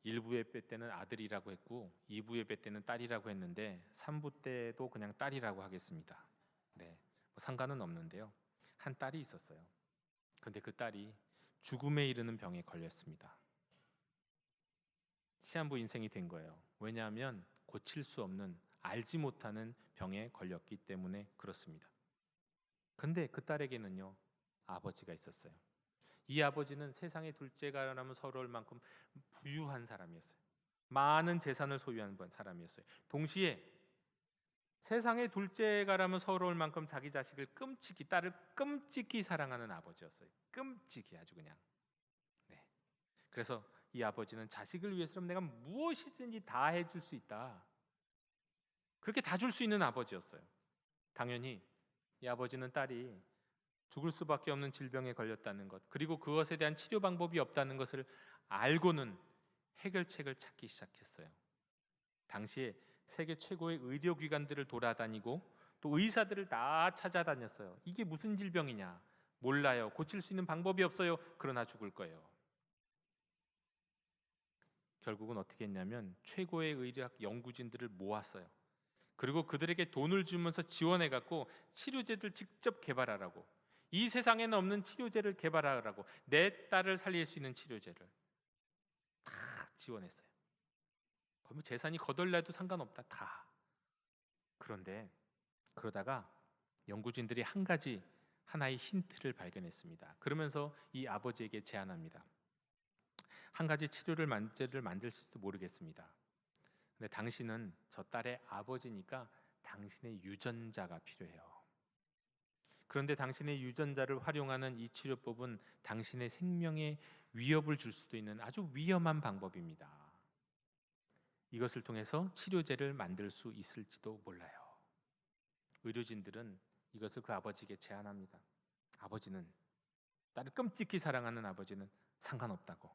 1부 예배 때는 아들이라고 했고 2부 예배 때는 딸이라고 했는데 3부 때도 그냥 딸이라고 하겠습니다. 네, 뭐 상관은 없는데요. 한 딸이 있었어요. 그런데 그 딸이 죽음에 이르는 병에 걸렸습니다. 시한부 인생이 된 거예요. 왜냐하면 고칠 수 없는, 알지 못하는 병에 걸렸기 때문에 그렇습니다. 그런데 그 딸에게는요, 아버지가 있었어요. 이 아버지는 세상의 둘째가라면 서러울 만큼 부유한 사람이었어요. 많은 재산을 소유한 사람이었어요. 동시에 세상의 둘째가라면 서러울 만큼 자기 자식을 딸을 끔찍히 사랑하는 아버지였어요. 끔찍히, 아주 그냥. 네. 그래서 이 아버지는 자식을 위해서라면 내가 무엇이든지 다 해줄 수 있다, 그렇게 다 줄 수 있는 아버지였어요. 당연히 이 아버지는 딸이 죽을 수밖에 없는 질병에 걸렸다는 것, 그리고 그것에 대한 치료 방법이 없다는 것을 알고는 해결책을 찾기 시작했어요. 당시에 세계 최고의 의료기관들을 돌아다니고 또 의사들을 다 찾아다녔어요. 이게 무슨 질병이냐? 몰라요. 고칠 수 있는 방법이 없어요. 그러나 죽을 거예요. 결국은 어떻게 했냐면 최고의 의학 연구진들을 모았어요. 그리고 그들에게 돈을 주면서 지원해갖고 치료제들 직접 개발하라고, 이 세상에는 없는 치료제를 개발하라고, 내 딸을 살릴 수 있는 치료제를 다 지원했어요. 그러면 재산이 거덜나도 상관없다, 다. 그런데 그러다가 연구진들이 하나의 힌트를 발견했습니다. 그러면서 이 아버지에게 제안합니다. 한 가지 치료제를 만들지도 모르겠습니다. 근데 당신은 저 딸의 아버지니까 당신의 유전자가 필요해요. 그런데 당신의 유전자를 활용하는 이 치료법은 당신의 생명에 위협을 줄 수도 있는 아주 위험한 방법입니다. 이것을 통해서 치료제를 만들 수 있을지도 몰라요. 의료진들은 이것을 그 아버지에게 제안합니다. 아버지는, 딸을 끔찍히 사랑하는 아버지는 상관없다고,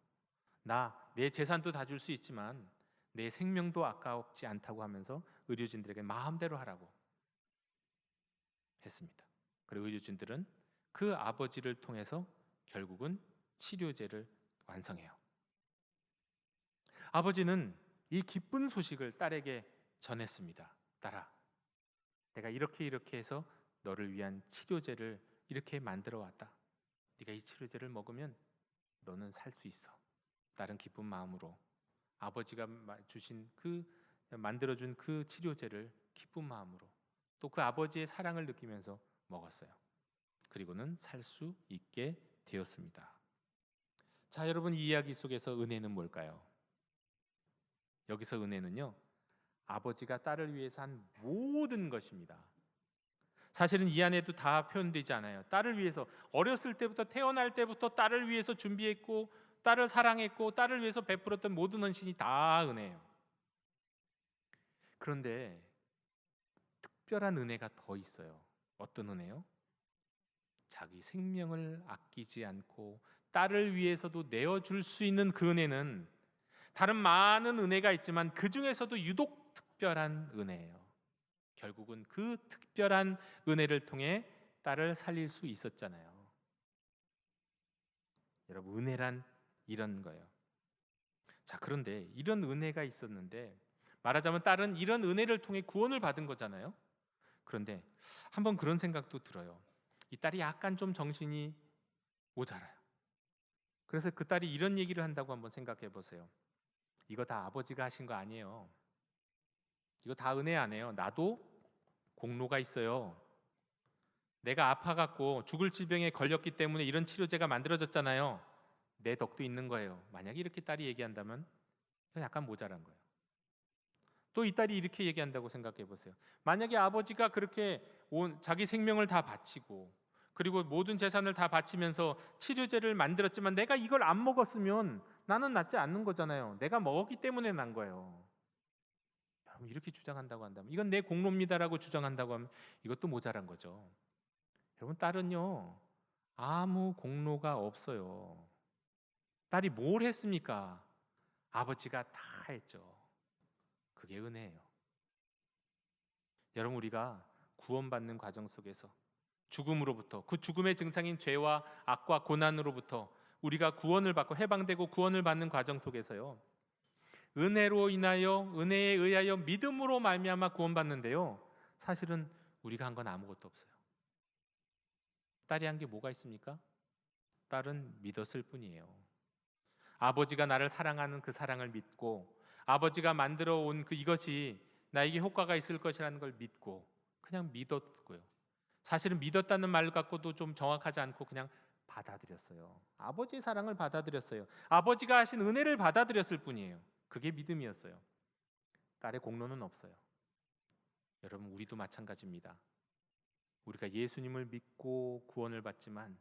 내 재산도 다 줄 수 있지만 내 생명도 아깝지 않다고 하면서 의료진들에게 마음대로 하라고 했습니다. 그리고 의료진들은 그 아버지를 통해서 결국은 치료제를 완성해요. 아버지는 이 기쁜 소식을 딸에게 전했습니다. 딸아, 내가 이렇게 해서 너를 위한 치료제를 이렇게 만들어 왔다. 네가 이 치료제를 먹으면 너는 살 수 있어. 딸은 기쁜 마음으로 아버지가 만들어준 그 치료제를 기쁜 마음으로, 또 그 아버지의 사랑을 느끼면서 먹었어요. 그리고는 살 수 있게 되었습니다. 자, 여러분, 이 이야기 속에서 은혜는 뭘까요? 여기서 은혜는요, 아버지가 딸을 위해서 한 모든 것입니다. 사실은 이 안에도 다 표현되지 않아요. 딸을 위해서, 어렸을 때부터, 태어날 때부터 딸을 위해서 준비했고, 딸을 사랑했고, 딸을 위해서 베풀었던 모든 헌신이 다 은혜예요. 그런데 특별한 은혜가 더 있어요. 어떤 은혜요? 자기 생명을 아끼지 않고 딸을 위해서도 내어줄 수 있는 그 은혜는 다른 많은 은혜가 있지만 그 중에서도 유독 특별한 은혜예요. 결국은 그 특별한 은혜를 통해 딸을 살릴 수 있었잖아요. 여러분, 은혜란 이런 거예요. 자, 그런데 이런 은혜가 있었는데, 말하자면 딸은 이런 은혜를 통해 구원을 받은 거잖아요. 그런데 한번 그런 생각도 들어요. 이 딸이 약간 좀 정신이 모자라요. 그래서 그 딸이 이런 얘기를 한다고 한번 생각해 보세요. 이거 다 아버지가 하신 거 아니에요. 이거 다 은혜 아니에요. 나도 공로가 있어요. 내가 아파갖고 죽을 질병에 걸렸기 때문에 이런 치료제가 만들어졌잖아요. 내 덕도 있는 거예요. 만약에 이렇게 딸이 얘기한다면 약간 모자란 거예요. 또 이 딸이 이렇게 얘기한다고 생각해 보세요. 만약에 아버지가 그렇게 자기 생명을 다 바치고 그리고 모든 재산을 다 바치면서 치료제를 만들었지만 내가 이걸 안 먹었으면 나는 낫지 않는 거잖아요. 내가 먹었기 때문에 난 거예요. 여러분, 이렇게 주장한다고 한다면, 이건 내 공로입니다라고 주장한다고 하면 이것도 모자란 거죠. 여러분, 딸은요 아무 공로가 없어요. 딸이 뭘 했습니까? 아버지가 다 했죠. 그게 은혜예요. 여러분, 우리가 구원받는 과정 속에서 죽음으로부터, 그 죽음의 증상인 죄와 악과 고난으로부터 우리가 구원을 받고 해방되고 구원을 받는 과정 속에서요, 은혜로 인하여, 은혜에 의하여 믿음으로 말미암아 구원받는데요, 사실은 우리가 한 건 아무것도 없어요. 딸이 한 게 뭐가 있습니까? 딸은 믿었을 뿐이에요. 아버지가 나를 사랑하는 그 사랑을 믿고, 아버지가 만들어 온 이것이 나에게 효과가 있을 것이라는 걸 믿고 그냥 믿었고요. 사실은 믿었다는 말 갖고도 좀 정확하지 않고 그냥 받아들였어요. 아버지의 사랑을 받아들였어요. 아버지가 하신 은혜를 받아들였을 뿐이에요. 그게 믿음이었어요. 딸의 공로는 없어요. 여러분, 우리도 마찬가지입니다. 우리가 예수님을 믿고 구원을 받지만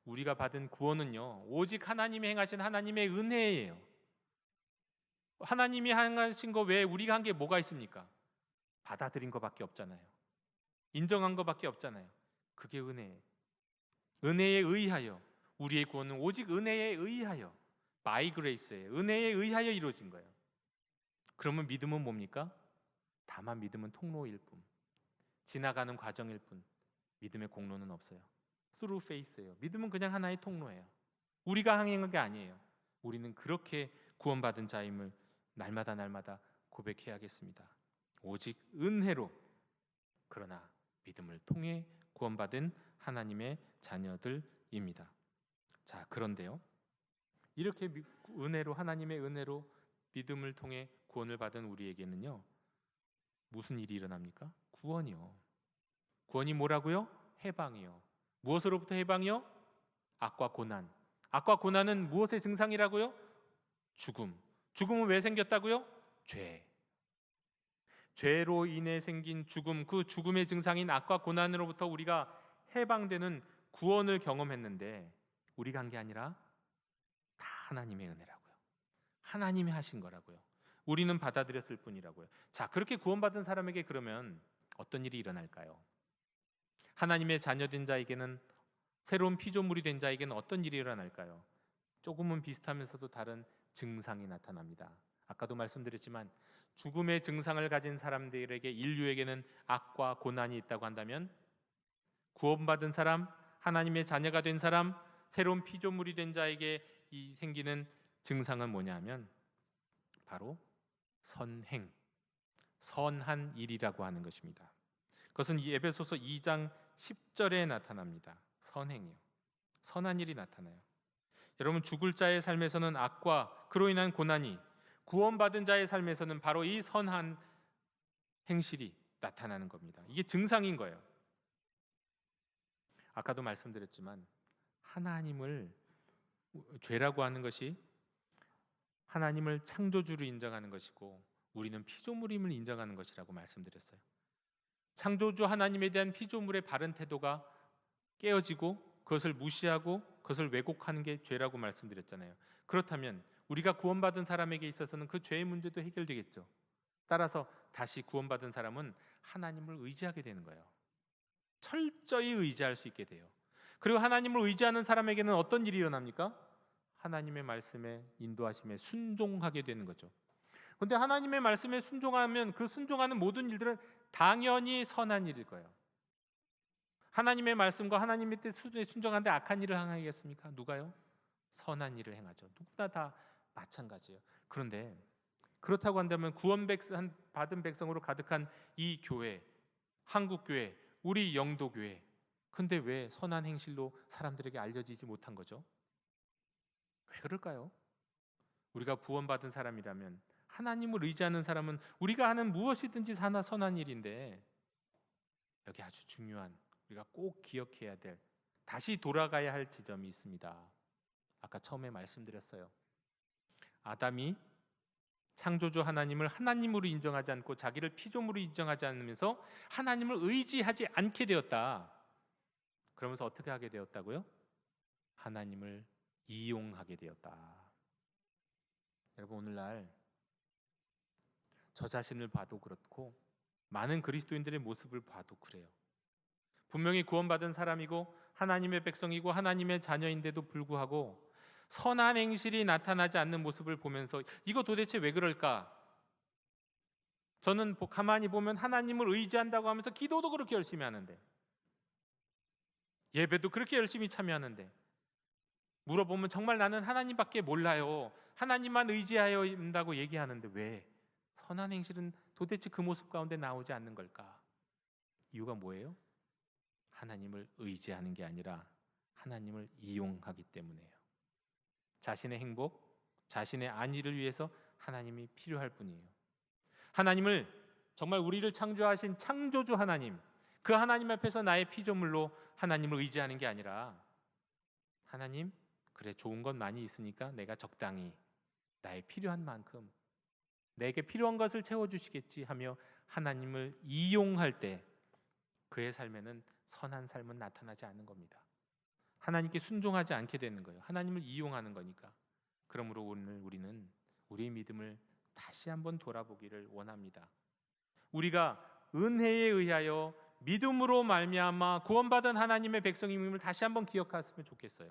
우리가 받은 구원은요, 오직 하나님이 행하신 하나님의 은혜예요. 하나님이 행하신 거 외에 우리가 한 게 뭐가 있습니까? 받아들인 것밖에 없잖아요. 인정한 것밖에 없잖아요. 그게 은혜예요. 은혜에 의하여, 우리의 구원은 오직 은혜에 의하여, by grace예요. 은혜에 의하여 이루어진 거예요. 그러면 믿음은 뭡니까? 다만 믿음은 통로일 뿐, 지나가는 과정일 뿐, 믿음의 공로는 없어요. through faith예요. 믿음은 그냥 하나의 통로예요. 우리가 행한 게 아니에요. 우리는 그렇게 구원받은 자임을 날마다 고백해야겠습니다. 오직 은혜로, 그러나 믿음을 통해 구원받은 하나님의 자녀들입니다. 자, 그런데요, 이렇게 은혜로, 하나님의 은혜로 믿음을 통해 구원을 받은 우리에게는요, 무슨 일이 일어납니까? 구원이요. 구원이 뭐라고요? 해방이요. 무엇으로부터 해방이요? 악과 고난. 악과 고난은 무엇의 증상이라고요? 죽음. 죽음은 왜 생겼다고요? 죄. 죄로 인해 생긴 죽음, 그 죽음의 증상인 악과 고난으로부터 우리가 해방되는 구원을 경험했는데, 우리가 한 게 아니라 다 하나님의 은혜라고요. 하나님이 하신 거라고요. 우리는 받아들였을 뿐이라고요. 자, 그렇게 구원받은 사람에게 그러면 어떤 일이 일어날까요? 하나님의 자녀된 자에게는, 새로운 피조물이 된 자에게는 어떤 일이 일어날까요? 조금은 비슷하면서도 다른 증상이 나타납니다. 아까도 말씀드렸지만 죽음의 증상을 가진 사람들에게, 인류에게는 악과 고난이 있다고 한다면, 구원받은 사람, 하나님의 자녀가 된 사람, 새로운 피조물이 된 자에게 생기는 증상은 뭐냐면 바로 선행, 선한 일이라고 하는 것입니다. 그것은 이 에베소서 2장 10절에 나타납니다. 선행이요, 선한 일이 나타나요. 여러분, 죽을 자의 삶에서는 악과 그로 인한 고난이, 구원받은 자의 삶에서는 바로 이 선한 행실이 나타나는 겁니다. 이게 증상인 거예요. 아까도 말씀드렸지만 하나님을 죄라고 하는 것이 하나님을 창조주로 인정하는 것이고 우리는 피조물임을 인정하는 것이라고 말씀드렸어요. 창조주 하나님에 대한 피조물의 바른 태도가 깨어지고 그것을 무시하고 그것을 왜곡하는 게 죄라고 말씀드렸잖아요. 그렇다면 우리가 구원받은 사람에게 있어서는 그 죄의 문제도 해결되겠죠. 따라서 다시 구원받은 사람은 하나님을 의지하게 되는 거예요. 철저히 의지할 수 있게 돼요. 그리고 하나님을 의지하는 사람에게는 어떤 일이 일어납니까? 하나님의 말씀에 인도하심에 순종하게 되는 거죠. 그런데 하나님의 말씀에 순종하면 그 순종하는 모든 일들은 당연히 선한 일일 거예요. 하나님의 말씀과 하나님의 뜻에 순종하는데 악한 일을 행하겠습니까? 누가요? 선한 일을 행하죠. 누구나 다 마찬가지예요. 그런데 그렇다고 한다면 구원 받은 백성으로 가득한 이 교회, 한국교회, 우리 영도교회, 근데 왜 선한 행실로 사람들에게 알려지지 못한 거죠? 왜 그럴까요? 우리가 구원받은 사람이라면, 하나님을 의지하는 사람은 우리가 하는 무엇이든지 선한 일인데, 여기 아주 중요한, 우리가 꼭 기억해야 될, 다시 돌아가야 할 지점이 있습니다. 아까 처음에 말씀드렸어요. 아담이 창조주 하나님을 하나님으로 인정하지 않고 자기를 피조물로 인정하지 않으면서 하나님을 의지하지 않게 되었다. 그러면서 어떻게 하게 되었다고요? 하나님을 이용하게 되었다. 여러분, 오늘날 저 자신을 봐도 그렇고 많은 그리스도인들의 모습을 봐도 그래요. 분명히 구원받은 사람이고 하나님의 백성이고 하나님의 자녀인데도 불구하고 선한 행실이 나타나지 않는 모습을 보면서 이거 도대체 왜 그럴까? 저는 가만히 보면 하나님을 의지한다고 하면서 기도도 그렇게 열심히 하는데, 예배도 그렇게 열심히 참여하는데, 물어보면 정말 나는 하나님밖에 몰라요, 하나님만 의지하여 한다고 얘기하는데 왜 선한 행실은 도대체 그 모습 가운데 나오지 않는 걸까? 이유가 뭐예요? 하나님을 의지하는 게 아니라 하나님을 이용하기 때문이에요. 자신의 행복, 자신의 안위를 위해서 하나님이 필요할 뿐이에요. 하나님을, 정말 우리를 창조하신 창조주 하나님, 그 하나님 앞에서 나의 피조물로 하나님을 의지하는 게 아니라, 하나님, 그래 좋은 건 많이 있으니까 내가 적당히 나의 필요한 만큼 내게 필요한 것을 채워주시겠지 하며 하나님을 이용할 때 그의 삶에는 선한 삶은 나타나지 않는 겁니다. 하나님께 순종하지 않게 되는 거예요. 하나님을 이용하는 거니까. 그러므로 오늘 우리는 우리의 믿음을 다시 한번 돌아보기를 원합니다. 우리가 은혜에 의하여 믿음으로 말미암아 구원받은 하나님의 백성임을 다시 한번 기억했으면 좋겠어요.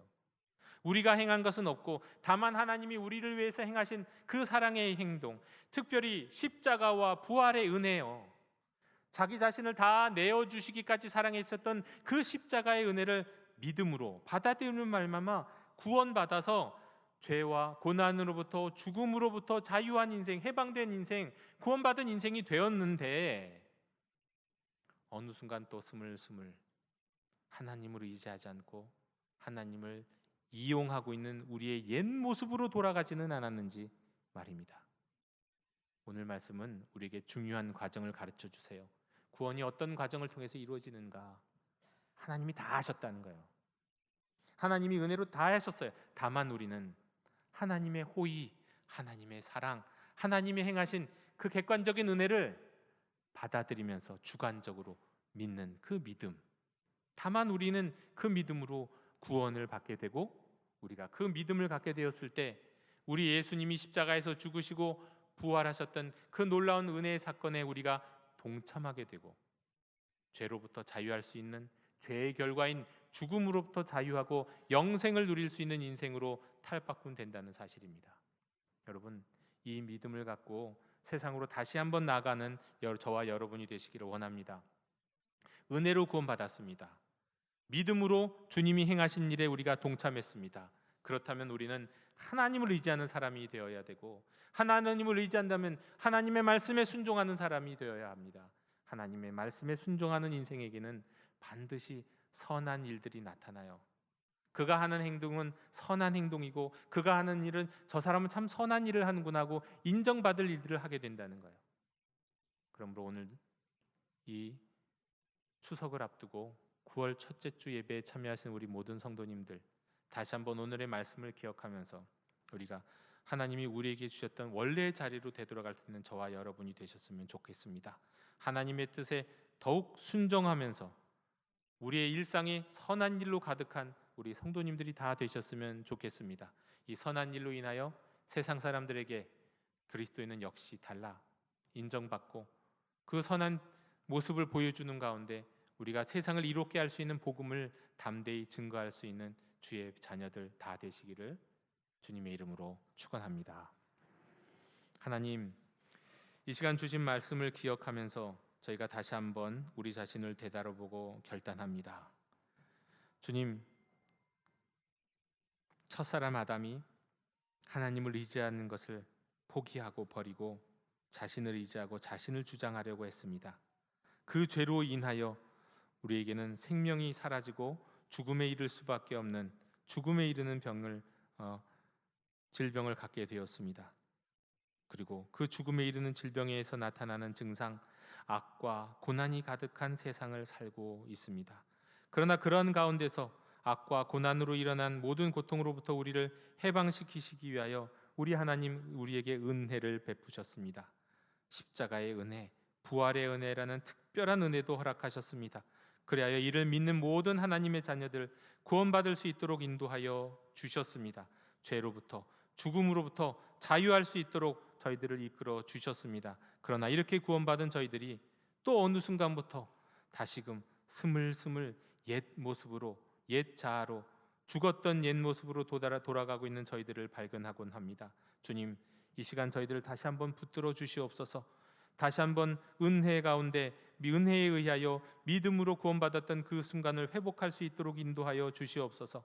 우리가 행한 것은 없고 다만 하나님이 우리를 위해서 행하신 그 사랑의 행동, 특별히 십자가와 부활의 은혜요, 자기 자신을 다 내어주시기까지 사랑했었던 그 십자가의 은혜를 믿음으로 받아들이는 말마마 구원받아서 죄와 고난으로부터, 죽음으로부터 자유한 인생, 해방된 인생, 구원받은 인생이 되었는데, 어느 순간 또 스물스물 하나님을 의지하지 않고 하나님을 이용하고 있는 우리의 옛 모습으로 돌아가지는 않았는지 말입니다. 오늘 말씀은 우리에게 중요한 과정을 가르쳐 주세요. 구원이 어떤 과정을 통해서 이루어지는가? 하나님이 다 하셨다는 거예요. 하나님이 은혜로 다 하셨어요. 다만 우리는 하나님의 호의, 하나님의 사랑, 하나님이 행하신 그 객관적인 은혜를 받아들이면서 주관적으로 믿는 그 믿음, 다만 우리는 그 믿음으로 구원을 받게 되고, 우리가 그 믿음을 갖게 되었을 때 우리 예수님이 십자가에서 죽으시고 부활하셨던 그 놀라운 은혜의 사건에 우리가 동참하게 되고, 죄로부터 자유할 수 있는, 죄의 결과인 죽음으로부터 자유하고 영생을 누릴 수 있는 인생으로 탈바꿈 된다는 사실입니다. 여러분, 이 믿음을 갖고 세상으로 다시 한번 나아가는 저와 여러분이 되시기를 원합니다. 은혜로 구원받았습니다. 믿음으로 주님이 행하신 일에 우리가 동참했습니다. 그렇다면 우리는 하나님을 의지하는 사람이 되어야 되고, 하나님을 의지한다면 하나님의 말씀에 순종하는 사람이 되어야 합니다. 하나님의 말씀에 순종하는 인생에게는 반드시 선한 일들이 나타나요. 그가 하는 행동은 선한 행동이고, 그가 하는 일은 저 사람은 참 선한 일을 하는구나 하고 인정받을 일들을 하게 된다는 거예요. 그러므로 오늘 이 추석을 앞두고 9월 첫째 주 예배에 참여하신 우리 모든 성도님들, 다시 한번 오늘의 말씀을 기억하면서 우리가 하나님이 우리에게 주셨던 원래의 자리로 되돌아갈 수 있는 저와 여러분이 되셨으면 좋겠습니다. 하나님의 뜻에 더욱 순종하면서 우리의 일상이 선한 일로 가득한 우리 성도님들이 다 되셨으면 좋겠습니다. 이 선한 일로 인하여 세상 사람들에게 그리스도인은 역시 달라 인정받고 그 선한 모습을 보여주는 가운데 우리가 세상을 이롭게 할 수 있는 복음을 담대히 증거할 수 있는 주의 자녀들 다 되시기를 주님의 이름으로 축원합니다. 하나님, 이 시간 주신 말씀을 기억하면서 저희가 다시 한번 우리 자신을 되돌아보고 결단합니다. 주님, 첫사람 아담이 하나님을 의지하는 것을 포기하고 버리고 자신을 의지하고 자신을 주장하려고 했습니다. 그 죄로 인하여 우리에게는 생명이 사라지고 죽음에 이를 수밖에 없는, 죽음에 이르는 질병을 갖게 되었습니다. 그리고 그 죽음에 이르는 질병에서 나타나는 증상, 악과 고난이 가득한 세상을 살고 있습니다. 그러나 그런 가운데서 악과 고난으로 일어난 모든 고통으로부터 우리를 해방시키시기 위하여 우리 하나님 우리에게 은혜를 베푸셨습니다. 십자가의 은혜, 부활의 은혜라는 특별한 은혜도 허락하셨습니다. 그리하여 이를 믿는 모든 하나님의 자녀들 구원받을 수 있도록 인도하여 주셨습니다. 죄로부터, 죽음으로부터 자유할 수 있도록 저희들을 이끌어 주셨습니다. 그러나 이렇게 구원받은 저희들이 또 어느 순간부터 다시금 스물스물 옛 모습으로, 옛 자아로, 죽었던 옛 모습으로 돌아가고 있는 저희들을 발견하곤 합니다. 주님, 이 시간 저희들을 다시 한번 붙들어 주시옵소서. 다시 한번 은혜 가운데 은혜에 의하여 믿음으로 구원받았던 그 순간을 회복할 수 있도록 인도하여 주시옵소서.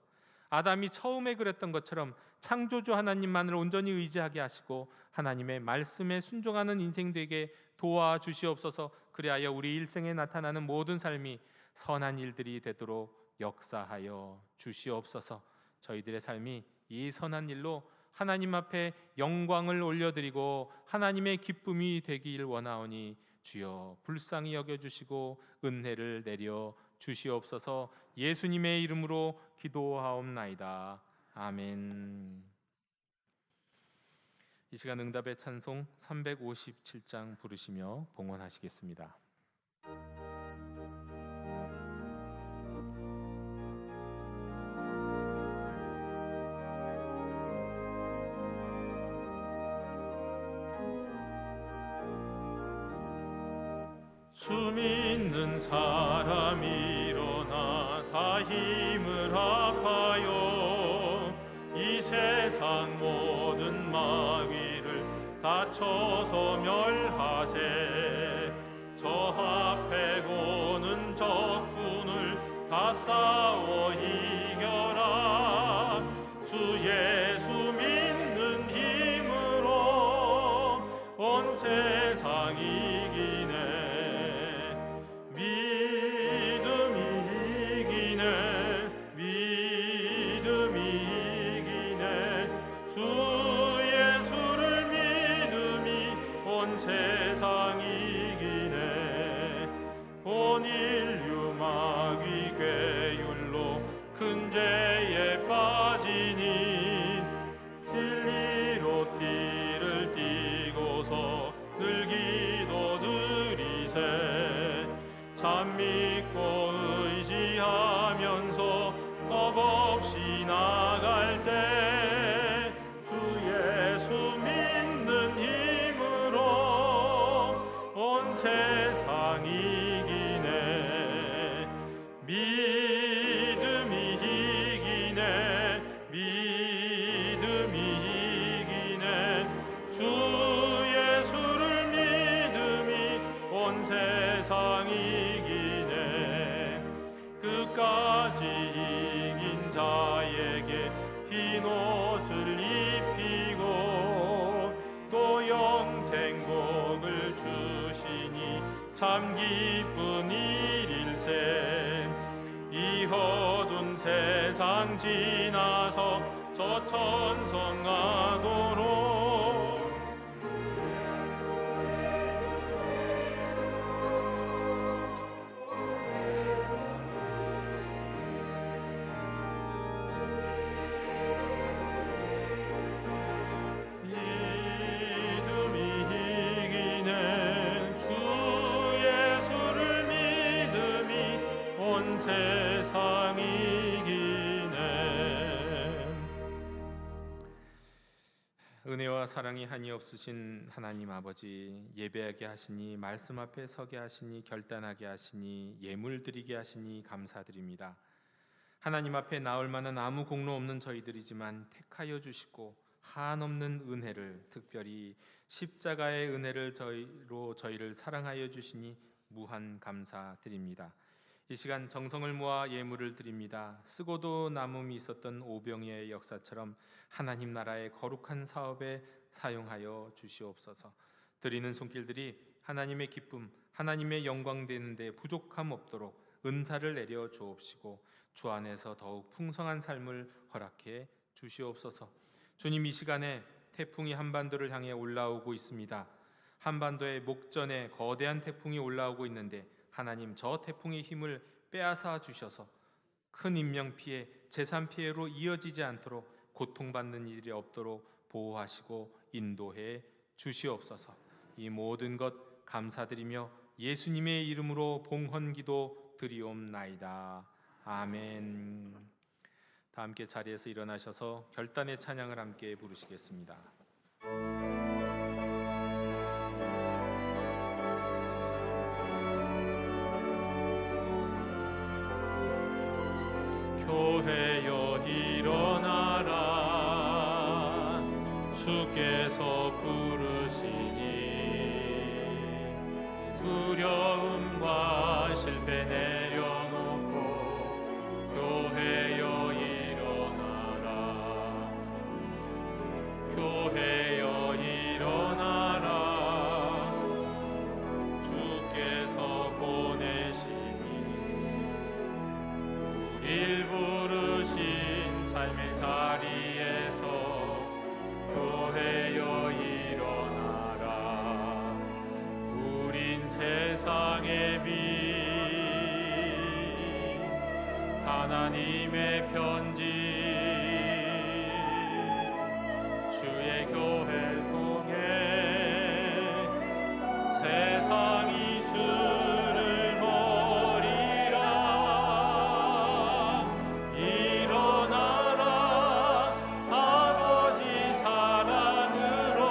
아담이 처음에 그랬던 것처럼 창조주 하나님만을 온전히 의지하게 하시고 하나님의 말씀에 순종하는 인생 되게 도와주시옵소서. 그리하여 우리 일생에 나타나는 모든 삶이 선한 일들이 되도록 역사하여 주시옵소서. 저희들의 삶이 이 선한 일로 하나님 앞에 영광을 올려드리고 하나님의 기쁨이 되길 원하오니 주여 불쌍히 여겨주시고 은혜를 내려 주시옵소서. 예수님의 이름으로 기도하옵나이다. 아멘. 이 시간 응답의 찬송 357장 부르시며 봉헌하시겠습니다. 주 믿는 사람이 일어나 다 힘을 합하여 이 세상 모든 마귀를 다 쳐서 멸하세. 저 앞에 오는 적군을 다 싸워 이겨라. 주 예수 믿는 힘으로 온 세상 이기네. 세상 이기네. 온 인류 마귀 괴율로 큰 죄에 빠지니 진리로 띠를 띠고서 늘 기도드리세. 참 믿고 의지하면서 겁없이 나갈 때 주 예수 믿는 온 세상 이기네. 믿음이 이기네. 믿음이 이기네. 주 예수를 믿음이 온 세상 이기네. 끝까지 이긴 자에게 흰 옷을 입히고 또 영생복을 주시니 참 기쁜 일일세. 이 어두운 세상 지나서 저 천성하도록 은혜와 사랑이 한이 없으신 하나님 아버지, 예배하게 하시니, 말씀 앞에 서게 하시니, 결단하게 하시니, 예물 드리게 하시니 감사드립니다. 하나님 앞에 나올 만한 아무 공로 없는 저희들이지만 택하여 주시고 한없는 은혜를, 특별히 십자가의 은혜를 저희를 사랑하여 주시니 무한 감사드립니다. 이 시간 정성을 모아 예물을 드립니다. 쓰고도 남음이 있었던 오병이의 역사처럼 하나님 나라의 거룩한 사업에 사용하여 주시옵소서. 드리는 손길들이 하나님의 기쁨, 하나님의 영광 되는데 부족함 없도록 은사를 내려 주옵시고 주 안에서 더욱 풍성한 삶을 허락해 주시옵소서. 주님, 이 시간에 태풍이 한반도를 향해 올라오고 있습니다. 한반도의 목전에 거대한 태풍이 올라오고 있는데 하나님, 저 태풍의 힘을 빼앗아 주셔서 큰 인명 피해, 재산 피해로 이어지지 않도록 고통받는 일이 없도록 보호하시고 인도해 주시옵소서. 이 모든 것 감사드리며 예수님의 이름으로 봉헌기도 드리옵나이다. 아멘. 다 함께 자리에서 일어나셔서 결단의 찬양을 함께 부르시겠습니다. 교회여 일어나라, 주께서 부르시니 두려움과 실패 내려놓고 교회여 일어나라, 교회여 일어나라, 주께서 보내시니 우릴 부르신 삶의 자리에서 교회여 일어나라. 우린 세상의 빛, 하나님의 편지, 주의 교회를 통해 세상이 주를 버리라. 일어나라, 아버지 사랑으로,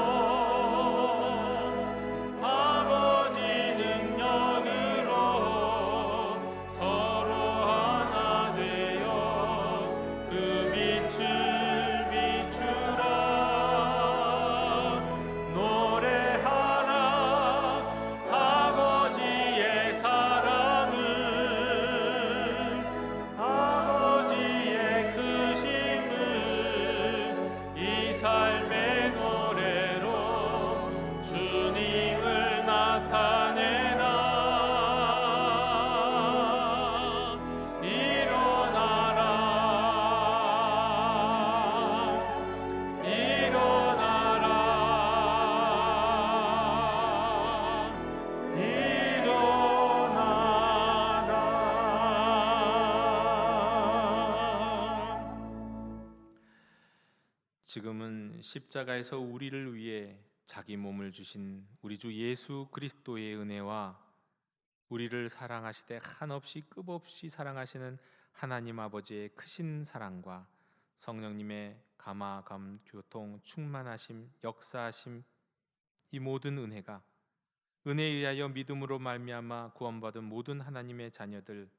아버지 능력으로 서로 하나 되어 그 빛을 비추라. 노래하라, 아버지의 사랑을, 아버지의 크심을 이 삶의 노래로 주님을 나타내라. 일어나라, 일어나라, 일어나라. 지금은 십자가에서 우리를 위해 자기 몸을 주신 우리 주 예수 그리스도의 은혜와 우리를 사랑하시되 한없이 끝없이 사랑하시는 하나님 아버지의 크신 사랑과 성령님의 감화 교통 충만하심 역사하심, 이 모든 은혜가 은혜에 의하여 믿음으로 말미암아 구원받은 모든 하나님의 자녀들,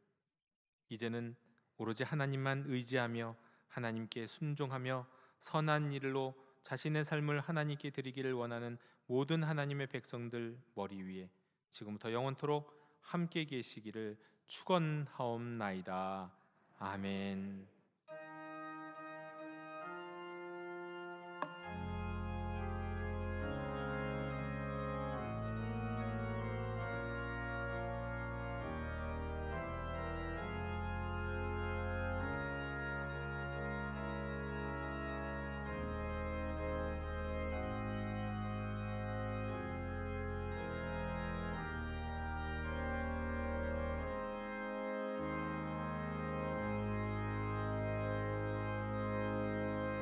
이제는 오로지 하나님만 의지하며 하나님께 순종하며 선한 일로 자신의 삶을 하나님께 드리기를 원하는 모든 하나님의 백성들 머리 위에 지금부터 영원토록 함께 계시기를 축원하옵나이다. 아멘.